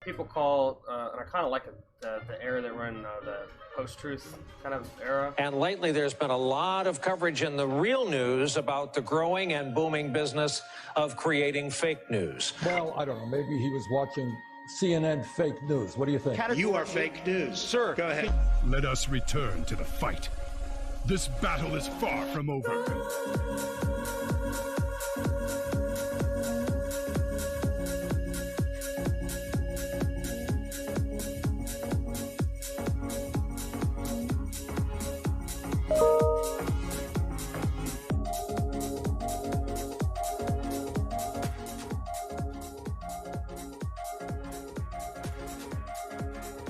people call, and I kind of like it, the era that we're in, the post-truth kind of era. And lately, there's been a lot of coverage in the real news about the growing and booming business of creating fake news. Well, I don't know. Maybe he was watching CNN fake news. What do you think? You are fake news. Sir. Go ahead. Let us return to the fight. This battle is far from over.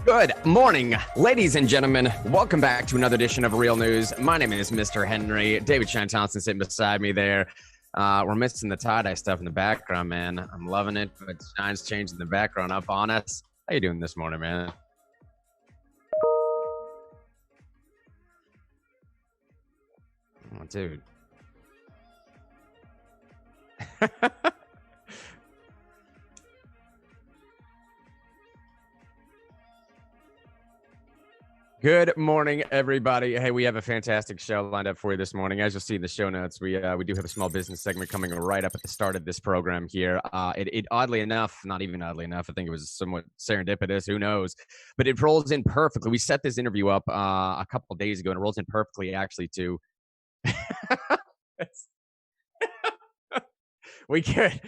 Good morning, ladies and gentlemen. Welcome back to another edition of Real News. My name is Mr. Henry. David Shine Thompson sitting beside me there. We're missing the tie-dye stuff in the background, man. I'm loving it, but Shine's changing the background up on us. How you doing this morning, man? Oh, dude. Good morning, everybody. Hey, we have a fantastic show lined up for you this morning. As you'll see in the show notes, we do have a small business segment coming right up at the start of this program here. It oddly enough, not even oddly enough, I think it was somewhat serendipitous, who knows, but it rolls in perfectly. We set this interview up a couple of days ago, and it rolls in perfectly actually to we could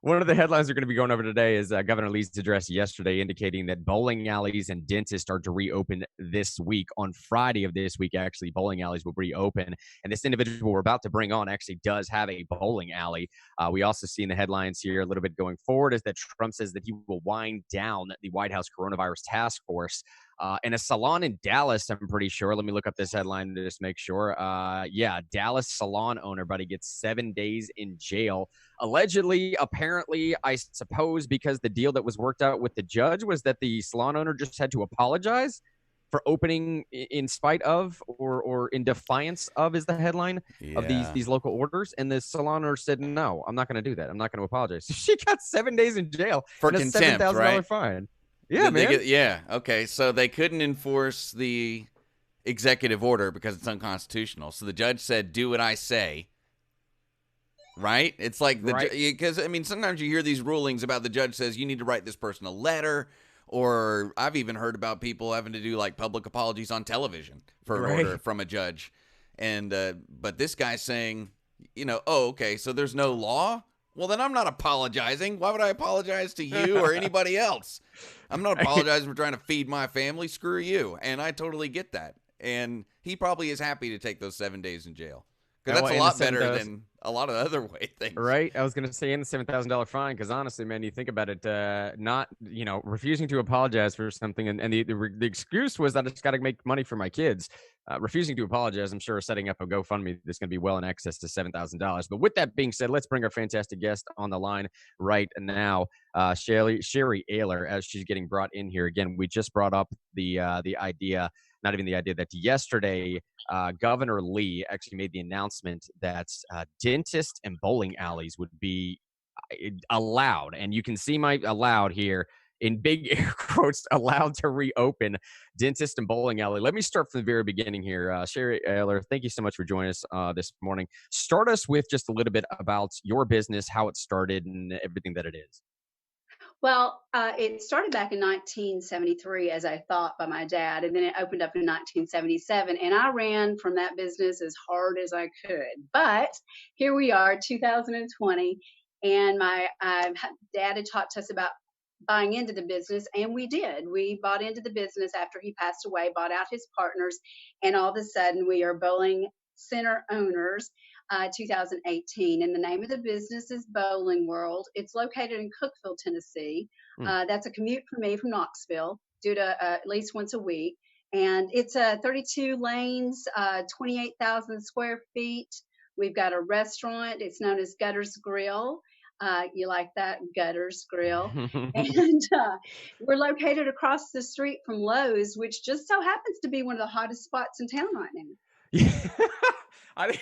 one of the headlines we're going to be going over today is Governor Lee's address yesterday indicating that bowling alleys and dentists are to reopen this week. On Friday of this week, actually, bowling alleys will reopen. And this individual we're about to bring on actually does have a bowling alley. We also see in the headlines here a little bit going forward is that Trump says that he will wind down the White House coronavirus task force. And a salon in Dallas, I'm pretty sure. Let me look up this headline to just make sure. Yeah, Dallas salon owner, buddy, gets 7 days in jail. Allegedly, apparently, I suppose because the deal that was worked out with the judge was that the salon owner just had to apologize for opening in spite of or in defiance of is the headline of these local orders. And the salon owner said, no, I'm not going to do that. I'm not going to apologize. So she got 7 days in jail for and contempt, a $7,000 right? fine. Yeah, man. Okay. So they couldn't enforce the executive order because it's unconstitutional. So the judge said, do what I say. Right? It's like because I mean, sometimes you hear these rulings about the judge says you need to write this person a letter, or I've even heard about people having to do like public apologies on television for an order from a judge. And but this guy's saying, oh, okay, so there's no law? Well, then I'm not apologizing. Why would I apologize to you or anybody else? I'm not apologizing for trying to feed my family. Screw you. And I totally get that. And he probably is happy to take those 7 days in jail. Because that's a lot better than a lot of other things. Right. I was going to say in the $7,000 fine, because honestly, man, you think about it, not, refusing to apologize for something. And the excuse was that I just got to make money for my kids. Refusing to apologize, I'm sure, setting up a GoFundMe that's going to be well in excess to $7,000. But with that being said, let's bring our fantastic guest on the line right now, Sherry Ayler, as she's getting brought in here. Again, we just brought up the idea. Not even the idea that yesterday, Governor Lee actually made the announcement that dentists and bowling alleys would be allowed. And you can see my allowed here in big air quotes, allowed to reopen dentist and bowling alley. Let me start from the very beginning here. Sherry Ayler, thank you so much for joining us this morning. Start us with just a little bit about your business, how it started, and everything that it is. Well, it started back in 1973, as I thought, by my dad, and then it opened up in 1977, and I ran from that business as hard as I could. But here we are, 2020, and my dad had talked to us about buying into the business, and we did. We bought into the business after he passed away, bought out his partners, and all of a sudden we are bowling center owners. 2018, and the name of the business is Bowling World. It's located in Cookeville, Tennessee. That's a commute for me from Knoxville, due to at least once a week. And it's 32 lanes, 28,000 square feet. We've got a restaurant. It's known as Gutters Grill. You like that, Gutters Grill? And we're located across the street from Lowe's, which just so happens to be one of the hottest spots in town right now. Yeah.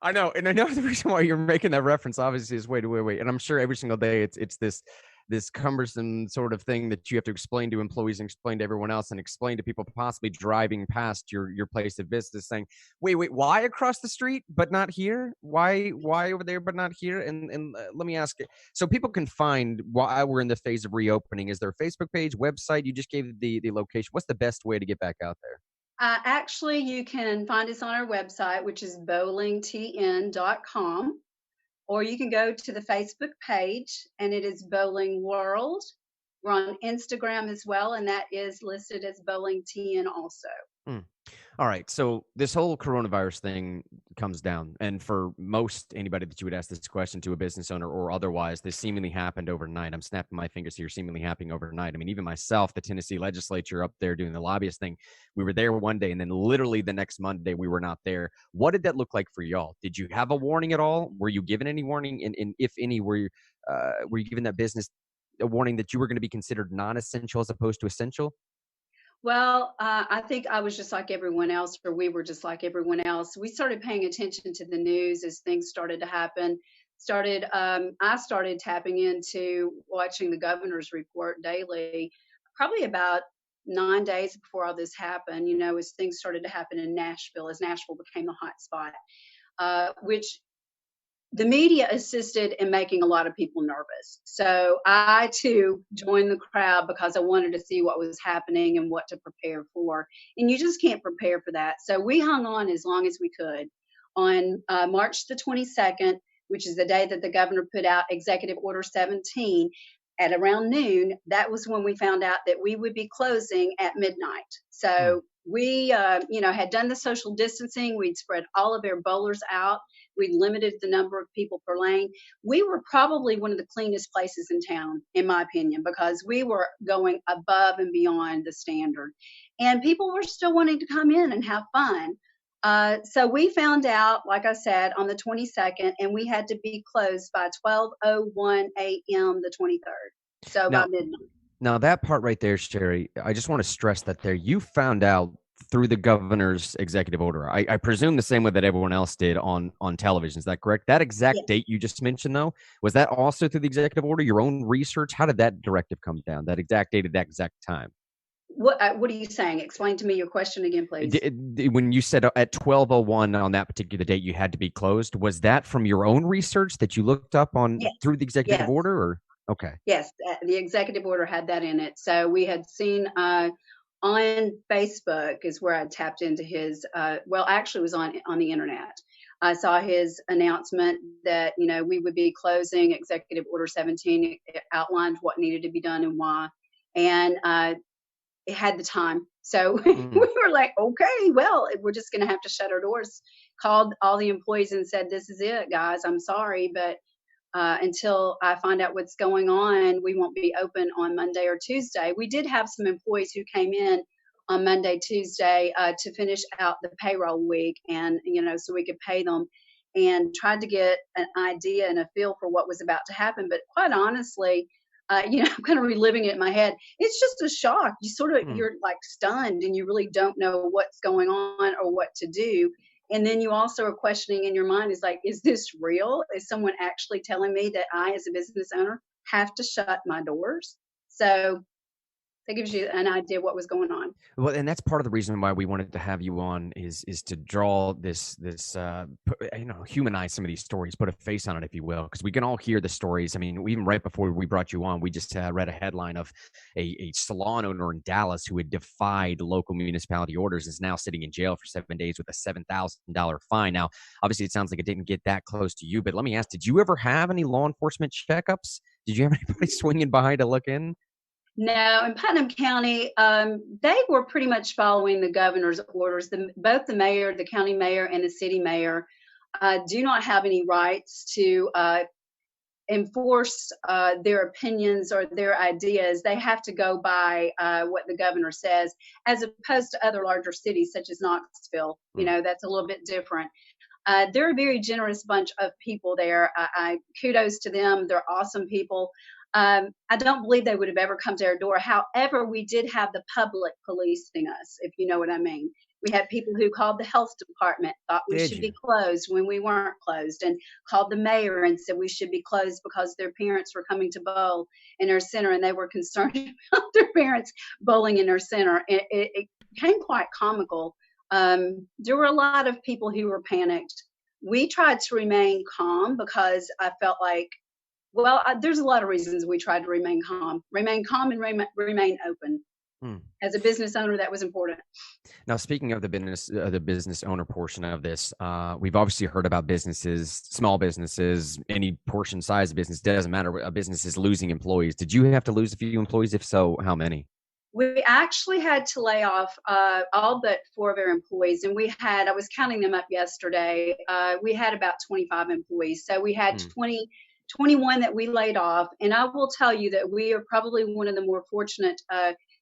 I know, and I know the reason why you're making that reference, obviously, is wait. And I'm sure every single day it's this this cumbersome sort of thing that you have to explain to employees and explain to everyone else and explain to people possibly driving past your place of business saying, wait, why across the street but not here? Why over there but not here? And let me ask it. So people can find why we're in the phase of reopening. Is there a Facebook page, website? You just gave the location. What's the best way to get back out there? Actually, you can find us on our website, which is bowlingtn.com, or you can go to the Facebook page, and it is Bowling World. We're on Instagram as well, and that is listed as Bowling TN also. All right. So this whole coronavirus thing comes down. And for most anybody that you would ask this question to, a business owner or otherwise, this seemingly happened overnight. I'm snapping my fingers here, seemingly happening overnight. I mean, even myself, the Tennessee legislature up there doing the lobbyist thing, we were there one day and then literally the next Monday we were not there. What did that look like for y'all? Did you have a warning at all? Were you given any warning? And if any, were you given that business a warning that you were going to be considered non-essential as opposed to essential? Well, I think I was just like everyone else, or we were just like everyone else. We started paying attention to the news as things started to happen. I started tapping into watching the governor's report daily, probably about 9 days before all this happened. You know, as things started to happen in Nashville, as Nashville became a hot spot, which the media assisted in making a lot of people nervous. So I too joined the crowd because I wanted to see what was happening and what to prepare for. And you just can't prepare for that. So we hung on as long as we could. On March the 22nd, which is the day that the governor put out Executive Order 17, at around noon, that was when we found out that we would be closing at midnight. So we, had done the social distancing. We'd spread all of our bowlers out. We limited the number of people per lane. We were probably one of the cleanest places in town, in my opinion, because we were going above and beyond the standard. And people were still wanting to come in and have fun. So we found out, like I said, on the 22nd, and we had to be closed by 12:01 a.m. the 23rd. So by midnight. Now that part right there, Sherry, I just want to stress that there. You found out through the governor's executive order. I presume the same way that everyone else did on television. Is that correct? That exact date you just mentioned, though, was that also through the executive order? Your own research? How did that directive come down? That exact date at that exact time? What are you saying? Explain to me your question again, please. When you said at 12:01 on that particular date you had to be closed, was that from your own research that you looked up on through the executive order? Or okay. Yes, the executive order had that in it. So we had seen on Facebook is where I tapped into his. Actually, it was on the internet. I saw his announcement that we would be closing Executive Order 17. It outlined what needed to be done and why, and it had the time. So we were like, okay, well, we're just going to have to shut our doors. Called all the employees and said, this is it, guys. I'm sorry, but until I find out what's going on, we won't be open on Monday or Tuesday. We did have some employees who came in on Monday, Tuesday to finish out the payroll week, and so we could pay them, and tried to get an idea and a feel for what was about to happen. But quite honestly, I'm kind of reliving it in my head. It's just a shock. You sort of you're like stunned, and you really don't know what's going on or what to do. And then you also are questioning in your mind, is like, is this real? Is someone actually telling me that I, as a business owner, have to shut my doors? So that gives you an idea what was going on. Well, and that's part of the reason why we wanted to have you on is to draw this humanize some of these stories, put a face on it, if you will, because we can all hear the stories. I mean, even right before we brought you on, we just read a headline of a salon owner in Dallas who had defied local municipality orders, is now sitting in jail for 7 days with a $7,000 fine. Now, obviously, it sounds like it didn't get that close to you, but let me ask, did you ever have any law enforcement checkups? Did you have anybody swinging by to look in? No, in Putnam County, they were pretty much following the governor's orders. Both the mayor, the county mayor, and the city mayor do not have any rights to enforce their opinions or their ideas. They have to go by what the governor says, as opposed to other larger cities such as Knoxville. That's a little bit different. They're a very generous bunch of people there. I kudos to them. They're awesome people. I don't believe they would have ever come to our door. However, we did have the public policing us, if you know what I mean. We had people who called the health department, thought we Did should you? be closed when we weren't closed, and called the mayor and said we should be closed because their parents were coming to bowl in our center, and they were concerned about their parents bowling in our center. It became quite comical. There were a lot of people who were panicked. We tried to remain calm because I felt like, well, there's a lot of reasons we tried to remain calm and remain open. As a business owner, that was important. Now, speaking of the business owner portion of this, we've obviously heard about businesses, small businesses, any portion size of business, doesn't matter. A business is losing employees. Did you have to lose a few employees? If so, how many? We actually had to lay off all but 4 of our employees, and I was counting them up yesterday. We had about 25 employees. So we had 21 that we laid off. And I will tell you that we are probably one of the more fortunate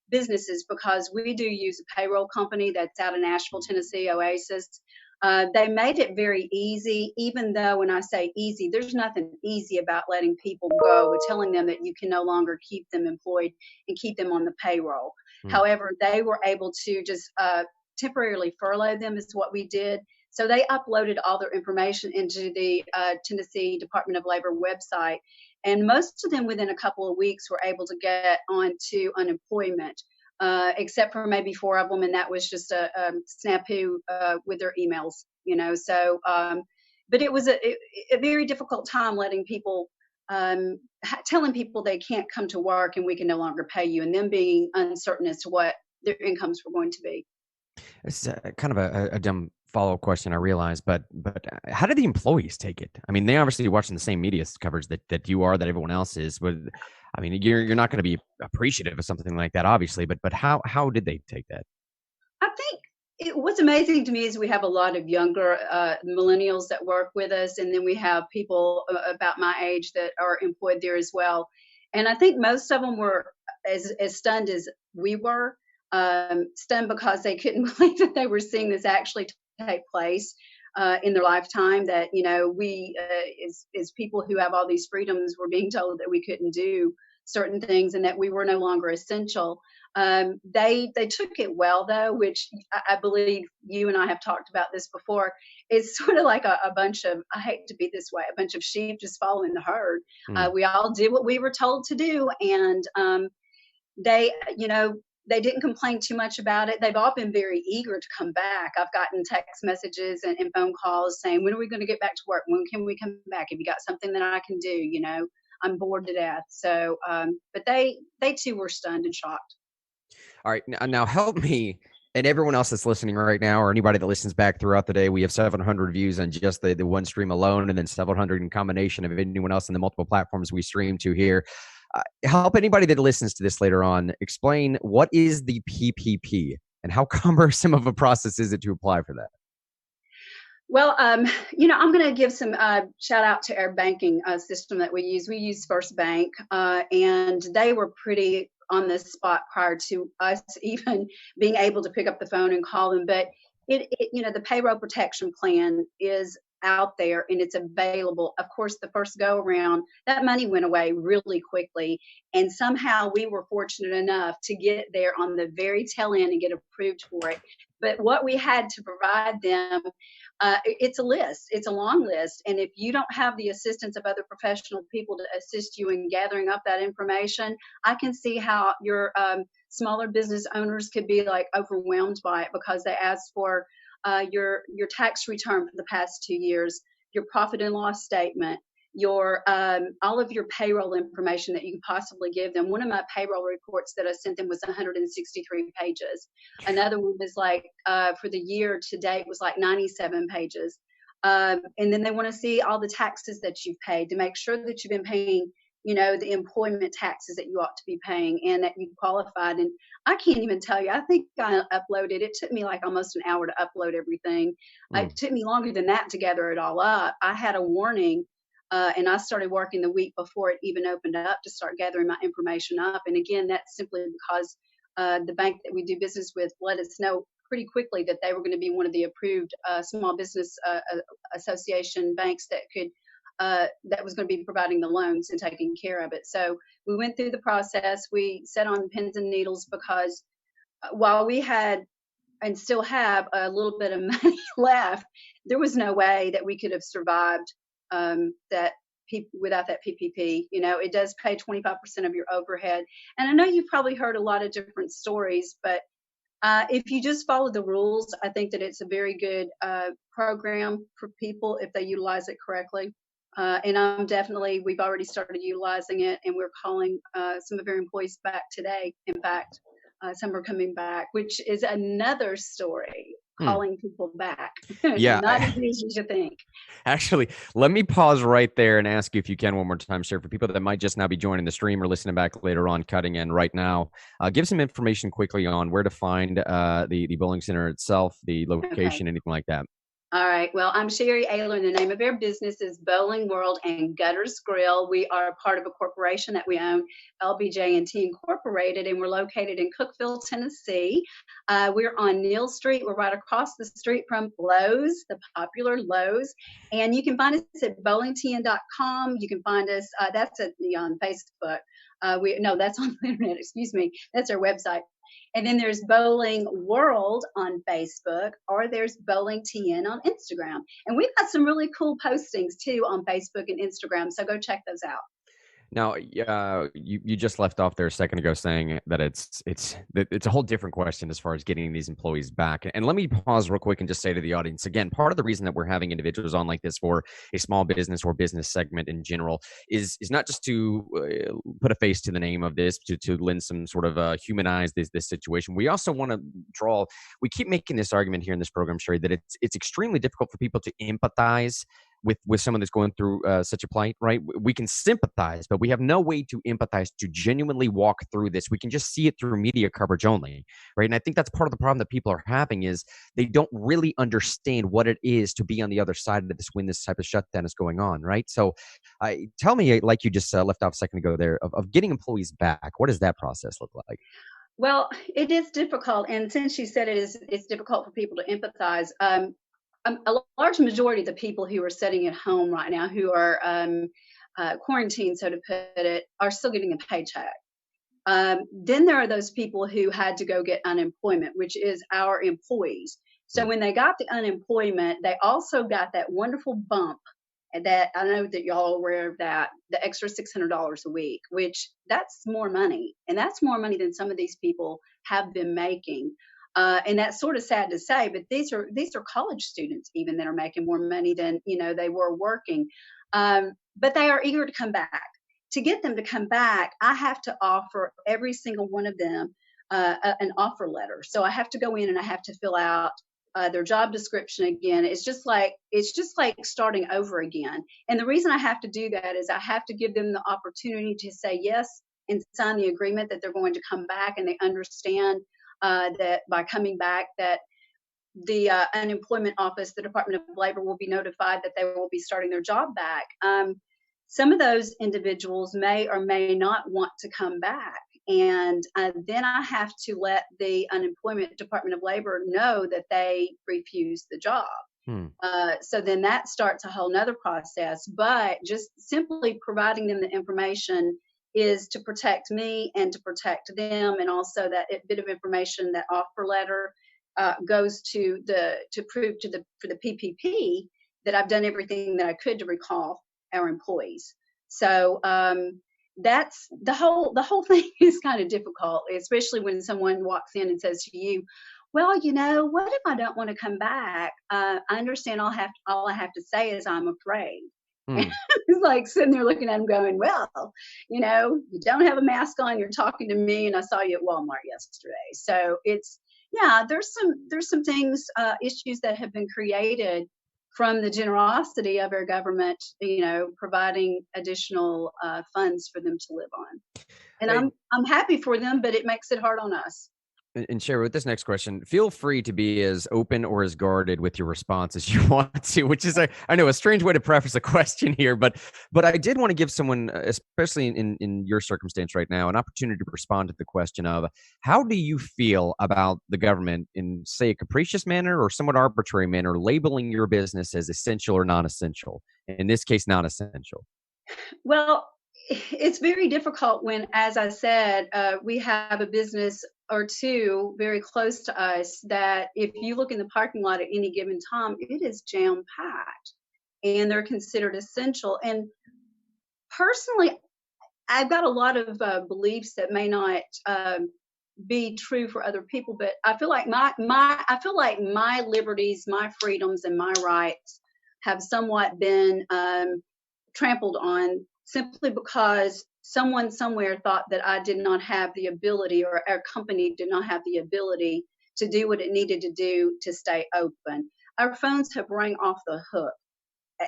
businesses because we do use a payroll company that's out of Nashville, Tennessee, Oasis. They made it very easy, even though when I say easy, there's nothing easy about letting people go or telling them that you can no longer keep them employed and keep them on the payroll. However, they were able to just temporarily furlough them is what we did. So they uploaded all their information into the Tennessee Department of Labor website. And most of them within a couple of weeks were able to get onto unemployment, except for maybe 4 of them. And that was just a snafu with their emails, So, but it was a very difficult time letting people, telling people they can't come to work and we can no longer pay you, and them being uncertain as to what their incomes were going to be. It's kind of a dumb follow-up question, I realize, but how did the employees take it? I mean, they obviously watching the same media coverage that you are, that everyone else is. But I mean, you're not going to be appreciative of something like that, obviously. But how did they take that? I think what's amazing to me is we have a lot of younger millennials that work with us, and then we have people about my age that are employed there as well. And I think most of them were as stunned as we were. Stunned because they couldn't believe that they were seeing this actually take place in their lifetime, that we as people who have all these freedoms were being told that we couldn't do certain things and that we were no longer essential. They took it well, though, which I believe you and I have talked about this before. It's sort of like a bunch of, I hate to be this way, a bunch of sheep just following the herd. We all did what we were told to do, and they didn't complain too much about it. They've all been very eager to come back. I've gotten text messages and phone calls saying, when are we going to get back to work? When can we come back? Have you got something that I can do? I'm bored to death. So, but they too were stunned and shocked. All right. Now help me and everyone else that's listening right now, or anybody that listens back throughout the day. We have 700 views on just the one stream alone, and then several hundred in combination of anyone else in the multiple platforms we stream to here. Help anybody that listens to this later on explain what is the PPP and how cumbersome of a process is it to apply for that? Well, I'm going to give some shout out to our banking system that we use. We use First Bank, and they were pretty on the spot prior to us even being able to pick up the phone and call them. But the payroll protection plan is out there and it's available. Of course, the first go around, that money went away really quickly, and somehow we were fortunate enough to get there on the very tail end and get approved for it. But what we had to provide them, it's a list. It's a long list. And if you don't have the assistance of other professional people to assist you in gathering up that information, I can see how your smaller business owners could be like overwhelmed by it, because they ask for your tax return for the past 2 years, your profit and loss statement, your all of your payroll information that you can possibly give them. One of my payroll reports that I sent them was 163 pages. Another one was like for the year to date was like 97 pages. And then they want to see all the taxes that you've paid to make sure that you've been paying, the employment taxes that you ought to be paying and that you qualified. And I can't even tell you, I think I uploaded, it took me like almost an hour to upload everything. It took me longer than that to gather it all up. I had a warning and I started working the week before it even opened up to start gathering my information up. And again, that's simply because the bank that we do business with let us know pretty quickly that they were going to be one of the approved small business association banks that could that was going to be providing the loans and taking care of it. So we went through the process. We sat on pins and needles because while we had and still have a little bit of money left, there was no way that we could have survived that without that PPP. You know, it does pay 25% of your overhead. And I know you've probably heard a lot of different stories, but if you just follow the rules, I think that it's a very good program for people if they utilize it correctly. And we've already started utilizing it, and we're calling some of our employees back today. In fact, some are coming back, which is another story, calling people back. Yeah. Not as easy as you think. Actually, let me pause right there and ask you if you can one more time, Sheriff, for people that might just now be joining the stream or listening back later on, cutting in right now. Give some information quickly on where to find the bowling center itself, the location, anything like that. All right. Well, I'm Sherry Ayler, and the name of our business is Bowling World and Gutters Grill. We are part of a corporation that we own, LBJ&T Incorporated, and we're located in Cookeville, Tennessee. We're on Neal Street. We're right across the street from Lowe's, the popular Lowe's. And you can find us at bowlingtn.com. You can find us, that's on Facebook. That's on the internet, excuse me. That's our website. And then there's Bowling World on Facebook, or there's Bowling TN on Instagram. And we've got some really cool postings too on Facebook and Instagram. So go check those out. Now, you just left off there a second ago saying that it's a whole different question as far as getting these employees back. And let me pause real quick and just say to the audience, again, part of the reason that we're having individuals on like this for a small business or business segment in general is not just to put a face to the name of this, to lend some sort of humanize this situation. We also want to we keep making this argument here in this program, Sherry, that it's extremely difficult for people to empathize with someone that's going through such a plight, right? We can sympathize, but we have no way to empathize, to genuinely walk through this. We can just see it through media coverage only, right? And I think that's part of the problem that people are having is they don't really understand what it is to be on the other side of this when this type of shutdown is going on, right? So tell me, like you just left off a second ago there, of getting employees back, what does that process look like? Well, it is difficult. And since you said it's difficult for people to empathize, a large majority of the people who are sitting at home right now, who are quarantined, so to put it, are still getting a paycheck. Then there are those people who had to go get unemployment, which is our employees. So when they got the unemployment, they also got that wonderful bump that I know that y'all are aware of, that the extra $600 a week, which that's more money. And that's more money than some of these people have been making. And that's sort of sad to say, but these are college students even that are making more money than, they were working. But they are eager to come back. To get them to come back, I have to offer every single one of them an offer letter. So I have to go in and I have to fill out their job description again. It's just like starting over again. And the reason I have to do that is I have to give them the opportunity to say yes and sign the agreement that they're going to come back, and they understand that by coming back, that the unemployment office, the Department of Labor, will be notified that they will be starting their job back. Some of those individuals may or may not want to come back. And then I have to let the Unemployment Department of Labor know that they refuse the job. So then that starts a whole nother process. But just simply providing them the information is to protect me and to protect them. And also that bit of information, that offer letter, goes to prove for the PPP that I've done everything that I could to recall our employees. So that's the whole thing is kind of difficult, especially when someone walks in and says to you, well, what if I don't want to come back? I understand all I have to say is I'm afraid. It's like sitting there looking at him going, well, you don't have a mask on, you're talking to me, and I saw you at Walmart yesterday. So there's some things, issues that have been created from the generosity of our government, providing additional funds for them to live on. And I'm happy for them, but it makes it hard on us. And Sherry, with this next question, feel free to be as open or as guarded with your response as you want to, which is, I know, a strange way to preface a question here, but I did want to give someone, especially in your circumstance right now, an opportunity to respond to the question of how do you feel about the government in, say, a capricious manner or somewhat arbitrary manner, labeling your business as essential or non-essential? In this case, non-essential. Well, it's very difficult when, as I said, we have a business or two very close to us that if you look in the parking lot at any given time, it is jam packed, and they're considered essential. And personally, I've got a lot of beliefs that may not be true for other people, but I feel like my liberties, my freedoms, and my rights have somewhat been trampled on simply because someone somewhere thought that I did not have the ability, or our company did not have the ability to do what it needed to do to stay open. Our phones have rang off the hook.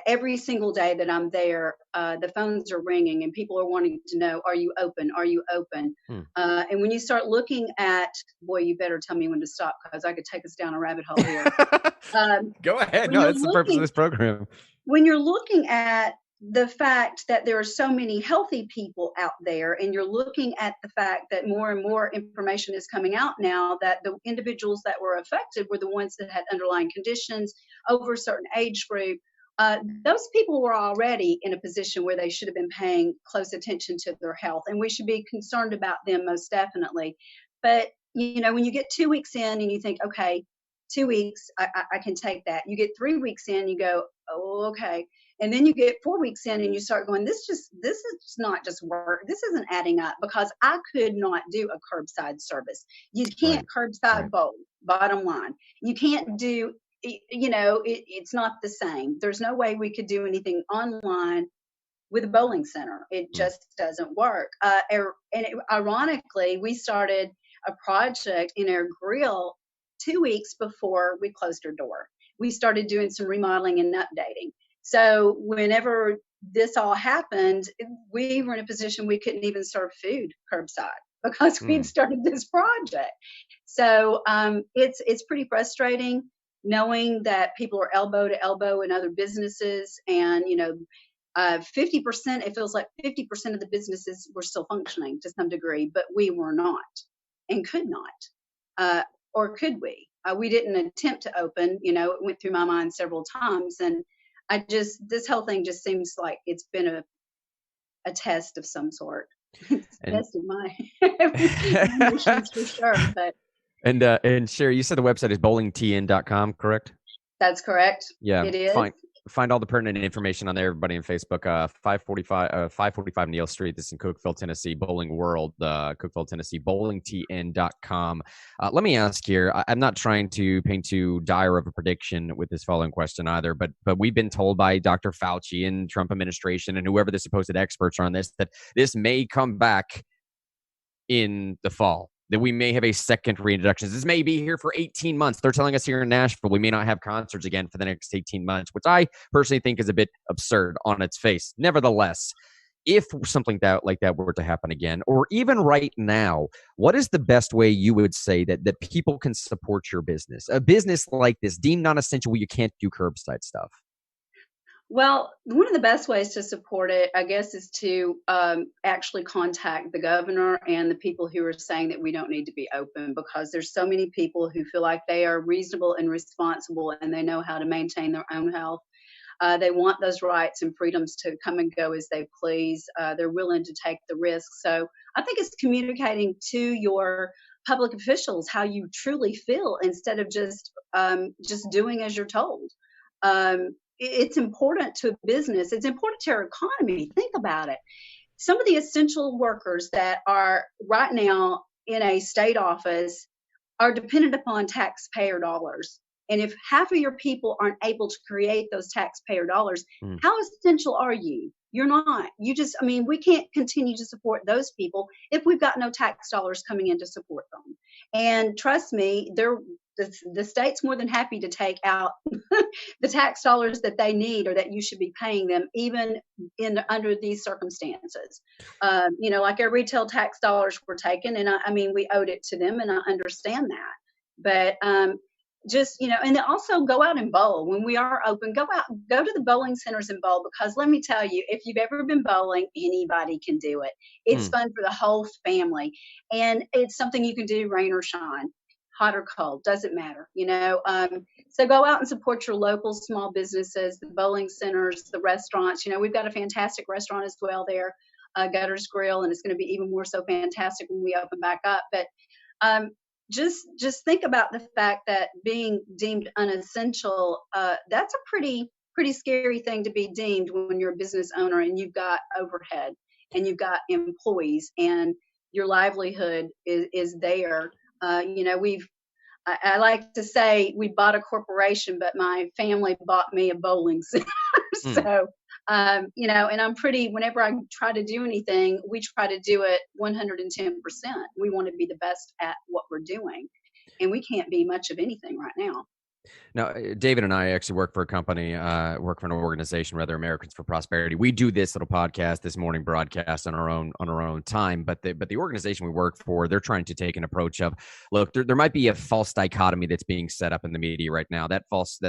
Every single day that I'm there, the phones are ringing and people are wanting to know, are you open? Are you open? And when you start looking at, boy, you better tell me when to stop because I could take us down a rabbit hole here. Go ahead. No, that's the purpose of this program. When you're looking at the fact that there are so many healthy people out there, and you're looking at the fact that more and more information is coming out now that the individuals that were affected were the ones that had underlying conditions over a certain age group, those people were already in a position where they should have been paying close attention to their health, and we should be concerned about them most definitely. But, you know, when you get 2 weeks in and you think, okay, 2 weeks, I can take that. You get 3 weeks in, you go, oh, okay. And then you get 4 weeks in and you start going, this is not just work. This isn't adding up, because I could not do a curbside service. You can't curbside bowl, bottom line. You can't do, you know, it's not the same. There's no way we could do anything online with a bowling center. It just doesn't work. Ironically, we started a project in our grill 2 weeks before we closed our door. We started doing some remodeling and updating. So whenever this all happened, we were in a position we couldn't even serve food curbside because we'd started this project. So it's pretty frustrating knowing that people are elbow to elbow in other businesses, and 50%, it feels like 50% of the businesses were still functioning to some degree, but we were not and could not. Or could we? We didn't attempt to open, it went through my mind several times. And this whole thing just seems like it's been a test of some sort. It's tested my emotions for sure. But and Sherry, you said the website is bowlingtn.com, correct? That's correct. Yeah, it is. Find all the pertinent information on there, everybody on Facebook. 545 Neal Street. This is in Cookeville, Tennessee. Bowling World, Cookeville, Tennessee. Bowlingtn.com. Let me ask here. I'm not trying to paint too dire of a prediction with this following question either, but we've been told by Dr. Fauci and Trump administration and whoever the supposed experts are on this that this may come back in the fall, that we may have a second reintroduction. This may be here for 18 months. They're telling us here in Nashville we may not have concerts again for the next 18 months, which I personally think is a bit absurd on its face. Nevertheless, if something like that were to happen again, or even right now, what is the best way you would say that people can support your business? A business like this, deemed non-essential, where you can't do curbside stuff? Well, one of the best ways to support it, I guess, is to actually contact the governor and the people who are saying that we don't need to be open, because there's so many people who feel like they are reasonable and responsible and they know how to maintain their own health. They want those rights and freedoms to come and go as they please. They're willing to take the risk. So I think it's communicating to your public officials how you truly feel instead of just doing as you're told. It's important to business. It's important to our economy. Think about it. Some of the essential workers that are right now in a state office are dependent upon taxpayer dollars. And if half of your people aren't able to create those taxpayer dollars, how essential are you? You're not. We can't continue to support those people if we've got no tax dollars coming in to support them. And trust me, the state's more than happy to take out the tax dollars that they need or that you should be paying them, even under these circumstances. Like our retail tax dollars were taken, and we owed it to them, and I understand that. But and then also go out and bowl when we are open. Go to the bowling centers and bowl, because let me tell you, if you've ever been bowling, anybody can do it. It's fun for the whole family, and it's something you can do rain or shine, hot or cold, doesn't matter. So go out and support your local small businesses, the bowling centers, the restaurants. We've got a fantastic restaurant as well there, Gutter's Grill, and it's going to be even more so fantastic when we open back up. But Just think about the fact that being deemed unessential, that's a pretty scary thing to be deemed when you're a business owner and you've got overhead and you've got employees and your livelihood is there. I like to say we bought a corporation, but my family bought me a bowling center. So, and I'm whenever I try to do anything, we try to do it 110%. We want to be the best at what we're doing. And we can't be much of anything right now. Now, David and I actually work for a company, work for an organization, rather, Americans for Prosperity. We do this little podcast, this morning broadcast on our own time. But the organization we work for, they're trying to take an approach of, look, there might be a false dichotomy that's being set up in the media right now. That false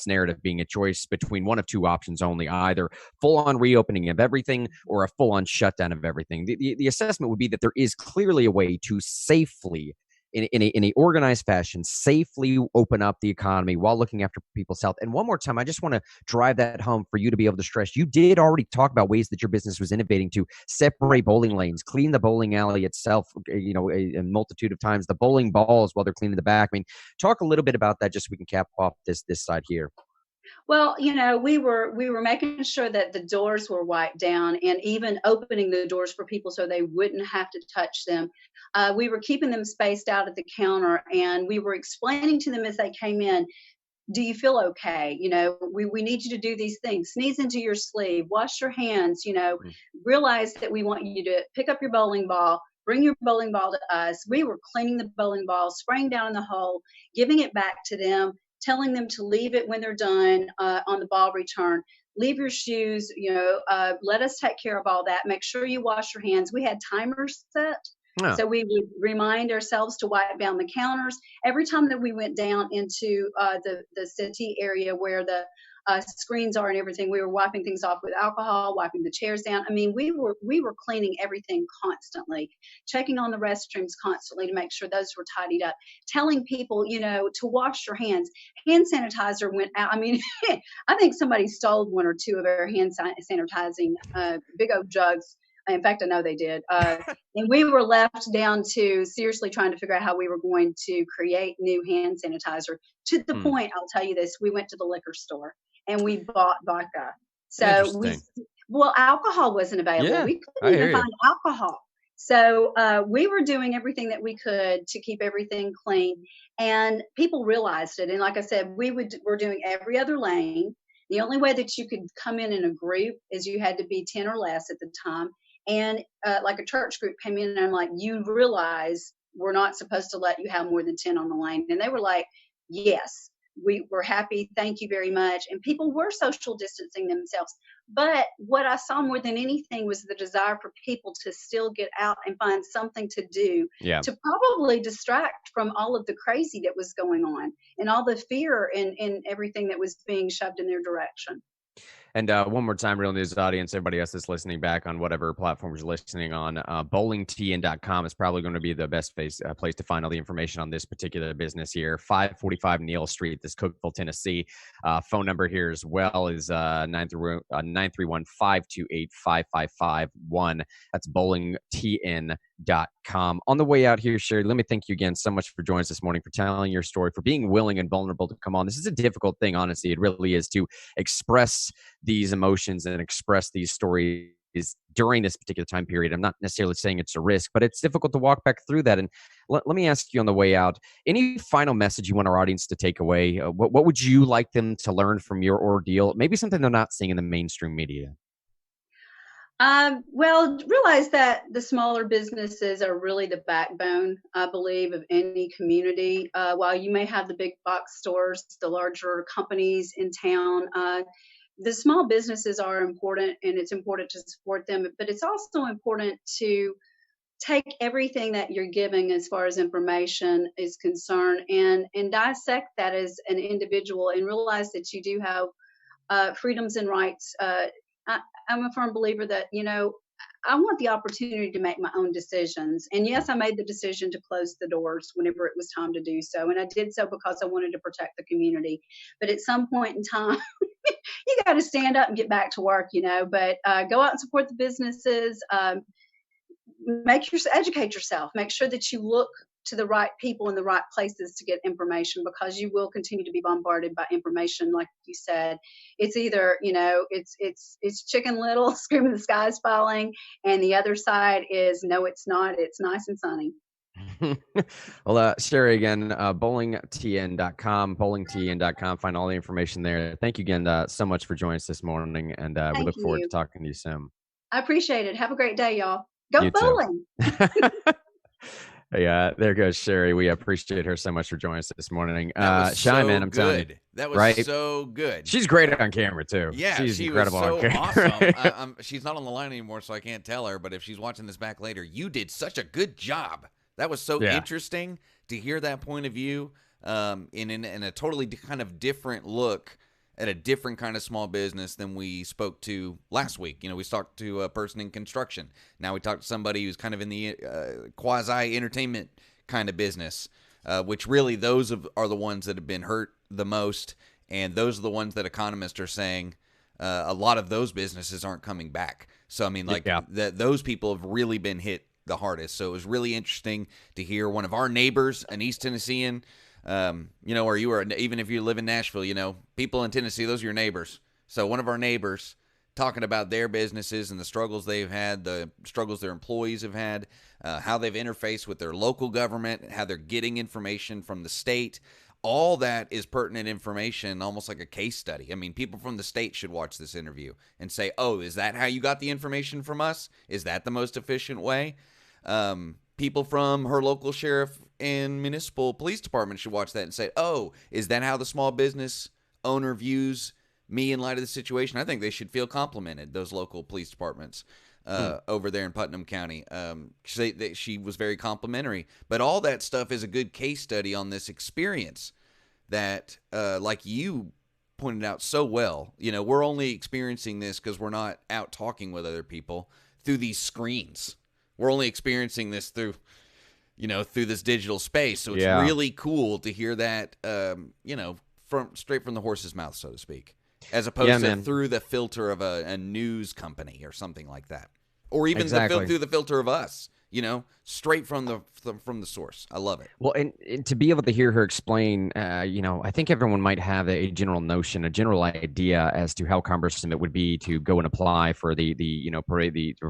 narrative being a choice between one of two options only, either full on reopening of everything or a full on shutdown of everything. The assessment would be that there is clearly a way to safely, in a organized fashion, safely open up the economy while looking after people's health. And one more time, I just want to drive that home for you to be able to stress. You did already talk about ways that your business was innovating to separate bowling lanes, clean the bowling alley itself, a multitude of times, the bowling balls while they're cleaning the back. I mean, talk a little bit about that just so we can cap off this side here. Well, we were making sure that the doors were wiped down and even opening the doors for people so they wouldn't have to touch them. We were keeping them spaced out at the counter, and we were explaining to them as they came in, do you feel okay? We need you to do these things. Sneeze into your sleeve, wash your hands, realize that we want you to pick up your bowling ball, bring your bowling ball to us. We were cleaning the bowling ball, spraying down in the hole, giving it back to them, telling them to leave it when they're done on the ball return. Leave your shoes, let us take care of all that. Make sure you wash your hands. We had timers set. Oh. So we would remind ourselves to wipe down the counters. Every time that we went down into the city area where the screens are and everything, we were wiping things off with alcohol, wiping the chairs down. I mean, we were cleaning everything constantly, checking on the restrooms constantly to make sure those were tidied up, telling people, to wash your hands. Hand sanitizer went out. I mean, I think somebody stole one or two of our hand sanitizing big old jugs. In fact, I know they did. And we were left down to seriously trying to figure out how we were going to create new hand sanitizer. To the point, I'll tell you this, we went to the liquor store and we bought vodka. So alcohol wasn't available. Yeah, we couldn't even find alcohol. So we were doing everything that we could to keep everything clean. And people realized it. And like I said, we're doing every other lane. The only way that you could come in a group is you had to be 10 or less at the time. And like a church group came in and I'm like, you realize we're not supposed to let you have more than 10 on the lane. And they were like, yes, we were happy. Thank you very much. And people were social distancing themselves. But what I saw more than anything was the desire for people to still get out and find something to do to probably distract from all of the crazy that was going on and all the fear and everything that was being shoved in their direction. And one more time, Real News audience, everybody else that's listening back on whatever platform you're listening on, bowlingtn.com is probably going to be the best place to find all the information on this particular business here. 545 Neal Street, this Cookeville, Tennessee. Phone number here as well is 931-528-5551. That's bowlingtn.com. On the way out here, Sherry, let me thank you again so much for joining us this morning, for telling your story, for being willing and vulnerable to come on. This is a difficult thing, honestly. It really is, to express these emotions and express these stories during this particular time period. I'm not necessarily saying it's a risk, but it's difficult to walk back through that. And let me ask you on the way out, any final message you want our audience to take away? What would you like them to learn from your ordeal? Maybe something they're not seeing in the mainstream media. Well, realize that the smaller businesses are really the backbone, I believe, of any community. While you may have the big box stores, the larger companies in town, the small businesses are important, and it's important to support them. But it's also important to take everything that you're giving as far as information is concerned and dissect that as an individual and realize that you do have freedoms and rights. I'm a firm believer that, I want the opportunity to make my own decisions. And yes, I made the decision to close the doors whenever it was time to do so. And I did so because I wanted to protect the community. But at some point in time, you got to stand up and get back to work, but go out and support the businesses. Educate yourself. Make sure that you look to the right people in the right places to get information, because you will continue to be bombarded by information. Like you said, it's either, it's Chicken Little screaming the sky's falling, and the other side is no, it's not. It's nice and sunny. Well, Sherry, again, bowlingtn.com, bowlingtn.com. Find all the information there. Thank you again so much for joining us this morning, and we look forward to talking to you soon. I appreciate it. Have a great day, y'all. Go bowling. Yeah, there goes Sherry. We appreciate her so much for joining us this morning. That was Shy so Man, I'm telling you. That was right? so good. She's great on camera, too. Yeah, she's she incredible was so on camera. awesome. She's not on the line anymore, so I can't tell her, but if she's watching this back later, you did such a good job. That was so interesting to hear that point of view in a totally kind of different look at a different kind of small business than we spoke to last week. We talked to a person in construction. Now we talked to somebody who's kind of in the quasi-entertainment kind of business, which really those are the ones that have been hurt the most, and those are the ones that economists are saying a lot of those businesses aren't coming back. So, I mean, those people have really been hit the hardest. So it was really interesting to hear one of our neighbors, an East Tennessean, or you are, even if you live in Nashville, people in Tennessee, those are your neighbors. So one of our neighbors talking about their businesses and the struggles they've had, the struggles their employees have had, how they've interfaced with their local government, how they're getting information from the state. All that is pertinent information, almost like a case study. I mean, people from the state should watch this interview and say, oh, is that how you got the information from us? Is that the most efficient way? People from her local sheriff and municipal police department should watch that and say, oh, is that how the small business owner views me in light of the situation? I think they should feel complimented, those local police departments over there in Putnam County. She was very complimentary. But all that stuff is a good case study on this experience that, like you pointed out so well, we're only experiencing this because we're not out talking with other people through these screens. We're only experiencing this through this digital space. So it's really cool to hear that, straight from the horse's mouth, so to speak, as opposed to through the filter of a news company or something like that, or even through the filter of us. Straight from the source. I love it. Well, and to be able to hear her explain, I think everyone might have a general notion, a general idea as to how cumbersome it would be to go and apply for the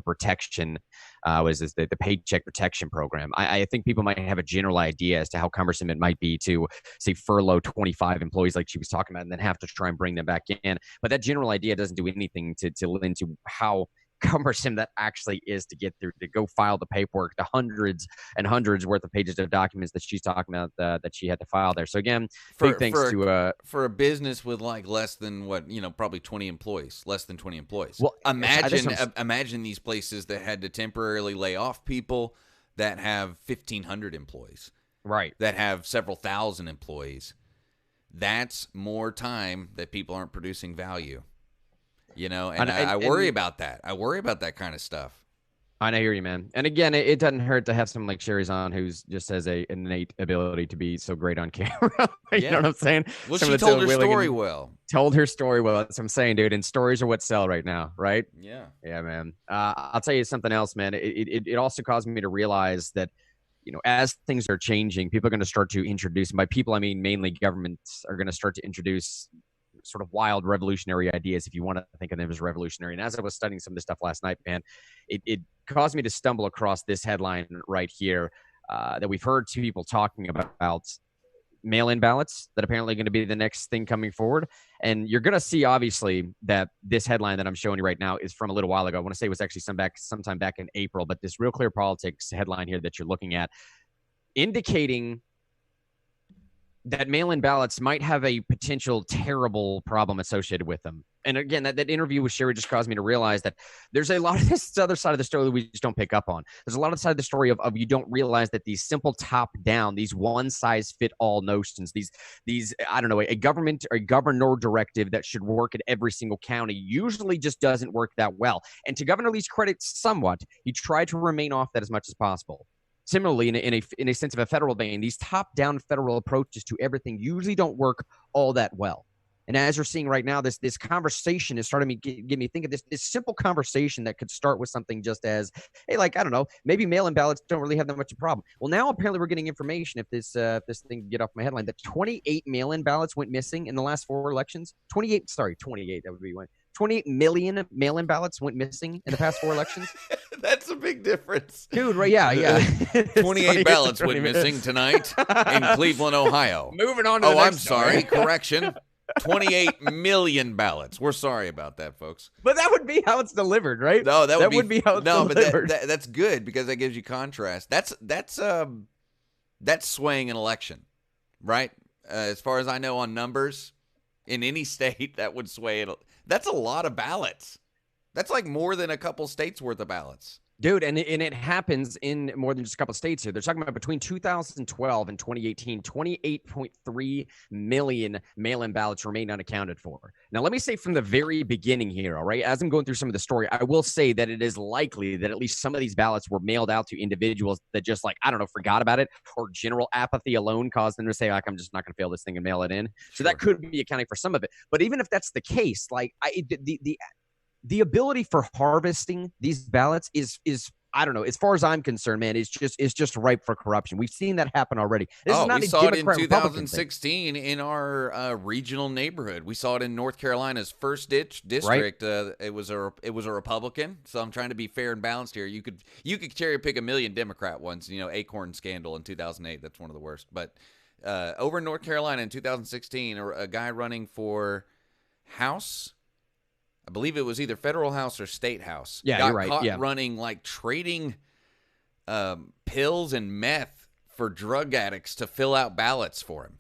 protection, the Paycheck Protection Program. I think people might have a general idea as to how cumbersome it might be to, say, furlough 25 employees like she was talking about and then have to try and bring them back in. But that general idea doesn't do anything to lend to how cumbersome that actually is to get through, to go file the paperwork, the hundreds and hundreds worth of pages of documents that she's talking about that she had to file there. So again, big thanks to for a business with like less than probably 20 employees, less than 20 employees. Well, imagine these places that had to temporarily lay off people that have 1,500 employees, right? That have several thousand employees. That's more time that people aren't producing value. I worry about that. I worry about that kind of stuff. I hear you, man. And again, it doesn't hurt to have someone like Sherry's on who's just has an innate ability to be so great on camera. You know what I'm saying? Well, she told her story well. Told her story well. That's what I'm saying, dude. And stories are what sell right now, right? Yeah. Yeah, man. I'll tell you something else, man. It also caused me to realize that, as things are changing, people are going to start to introduce, and by people, I mean mainly governments, are going to start to introduce sort of wild revolutionary ideas, if you want to think of them as revolutionary. And as I was studying some of this stuff last night, man, it caused me to stumble across this headline right here that we've heard two people talking about mail-in ballots that apparently going to be the next thing coming forward. And you're going to see, obviously, that this headline that I'm showing you right now is from a little while ago. I want to say it was actually sometime back in April, but this Real Clear Politics headline here that you're looking at indicating that mail-in ballots might have a potential terrible problem associated with them. And again, that interview with Sherry just caused me to realize that there's a lot of this other side of the story that we just don't pick up on. There's a lot of the side of the story of you don't realize that these simple top-down, these one-size-fit-all notions, these I don't know, a government or a governor directive that should work at every single county usually just doesn't work that well. And to Governor Lee's credit somewhat, he tried to remain off that as much as possible. Similarly, in a sense of a federal vein, these top-down federal approaches to everything usually don't work all that well. And as you're seeing right now, this conversation is starting to get me thinking this simple conversation that could start with something just as, hey, like, I don't know, maybe mail-in ballots don't really have that much of a problem. Well, now apparently we're getting information, if this thing get off my headline, that 28 mail-in ballots went missing in the last 4 elections. 28, that would be one. 28 million mail-in ballots went missing in the past 4 elections. That's a big difference. Dude, right? Yeah. 28 ballots went missing tonight in Cleveland, Ohio. Moving on to the I'm next story. sorry. Correction. 28 million ballots. We're sorry about that, folks. But that would be how it's delivered, right? No, that would be how it's delivered. But that's good because that gives you contrast. That's swaying an election, right? As far as I know, on numbers in any state, that would sway it. That's a lot of ballots. That's like more than a couple states worth of ballots. Dude, and it happens in more than just a couple of states here. They're talking about between 2012 and 2018, 28.3 million mail-in ballots remain unaccounted for. Now, let me say from the very beginning here, all right, as I'm going through some of the story, I will say that it is likely that at least some of these ballots were mailed out to individuals that just, like, I don't know, forgot about it, or general apathy alone caused them to say, like, I'm just not going to fill this thing and mail it in. So that could be accounting for some of it. But even if that's the case, like, the ability for harvesting these ballots is I don't know, as far as I'm concerned, man, is just ripe for corruption. We've seen that happen already. This is not we a saw it in Democrat-Republican 2016 in our regional neighborhood. We saw it in North Carolina's first district. Right. It was a Republican. So I'm trying to be fair and balanced here. You could cherry pick a million Democrat ones. You know, Acorn scandal in 2008. That's one of the worst. But over in North Carolina in 2016, a guy running for House. I believe it was either federal house or state house. Yeah, got you're right. caught running, like, trading pills and meth for drug addicts to fill out ballots for him.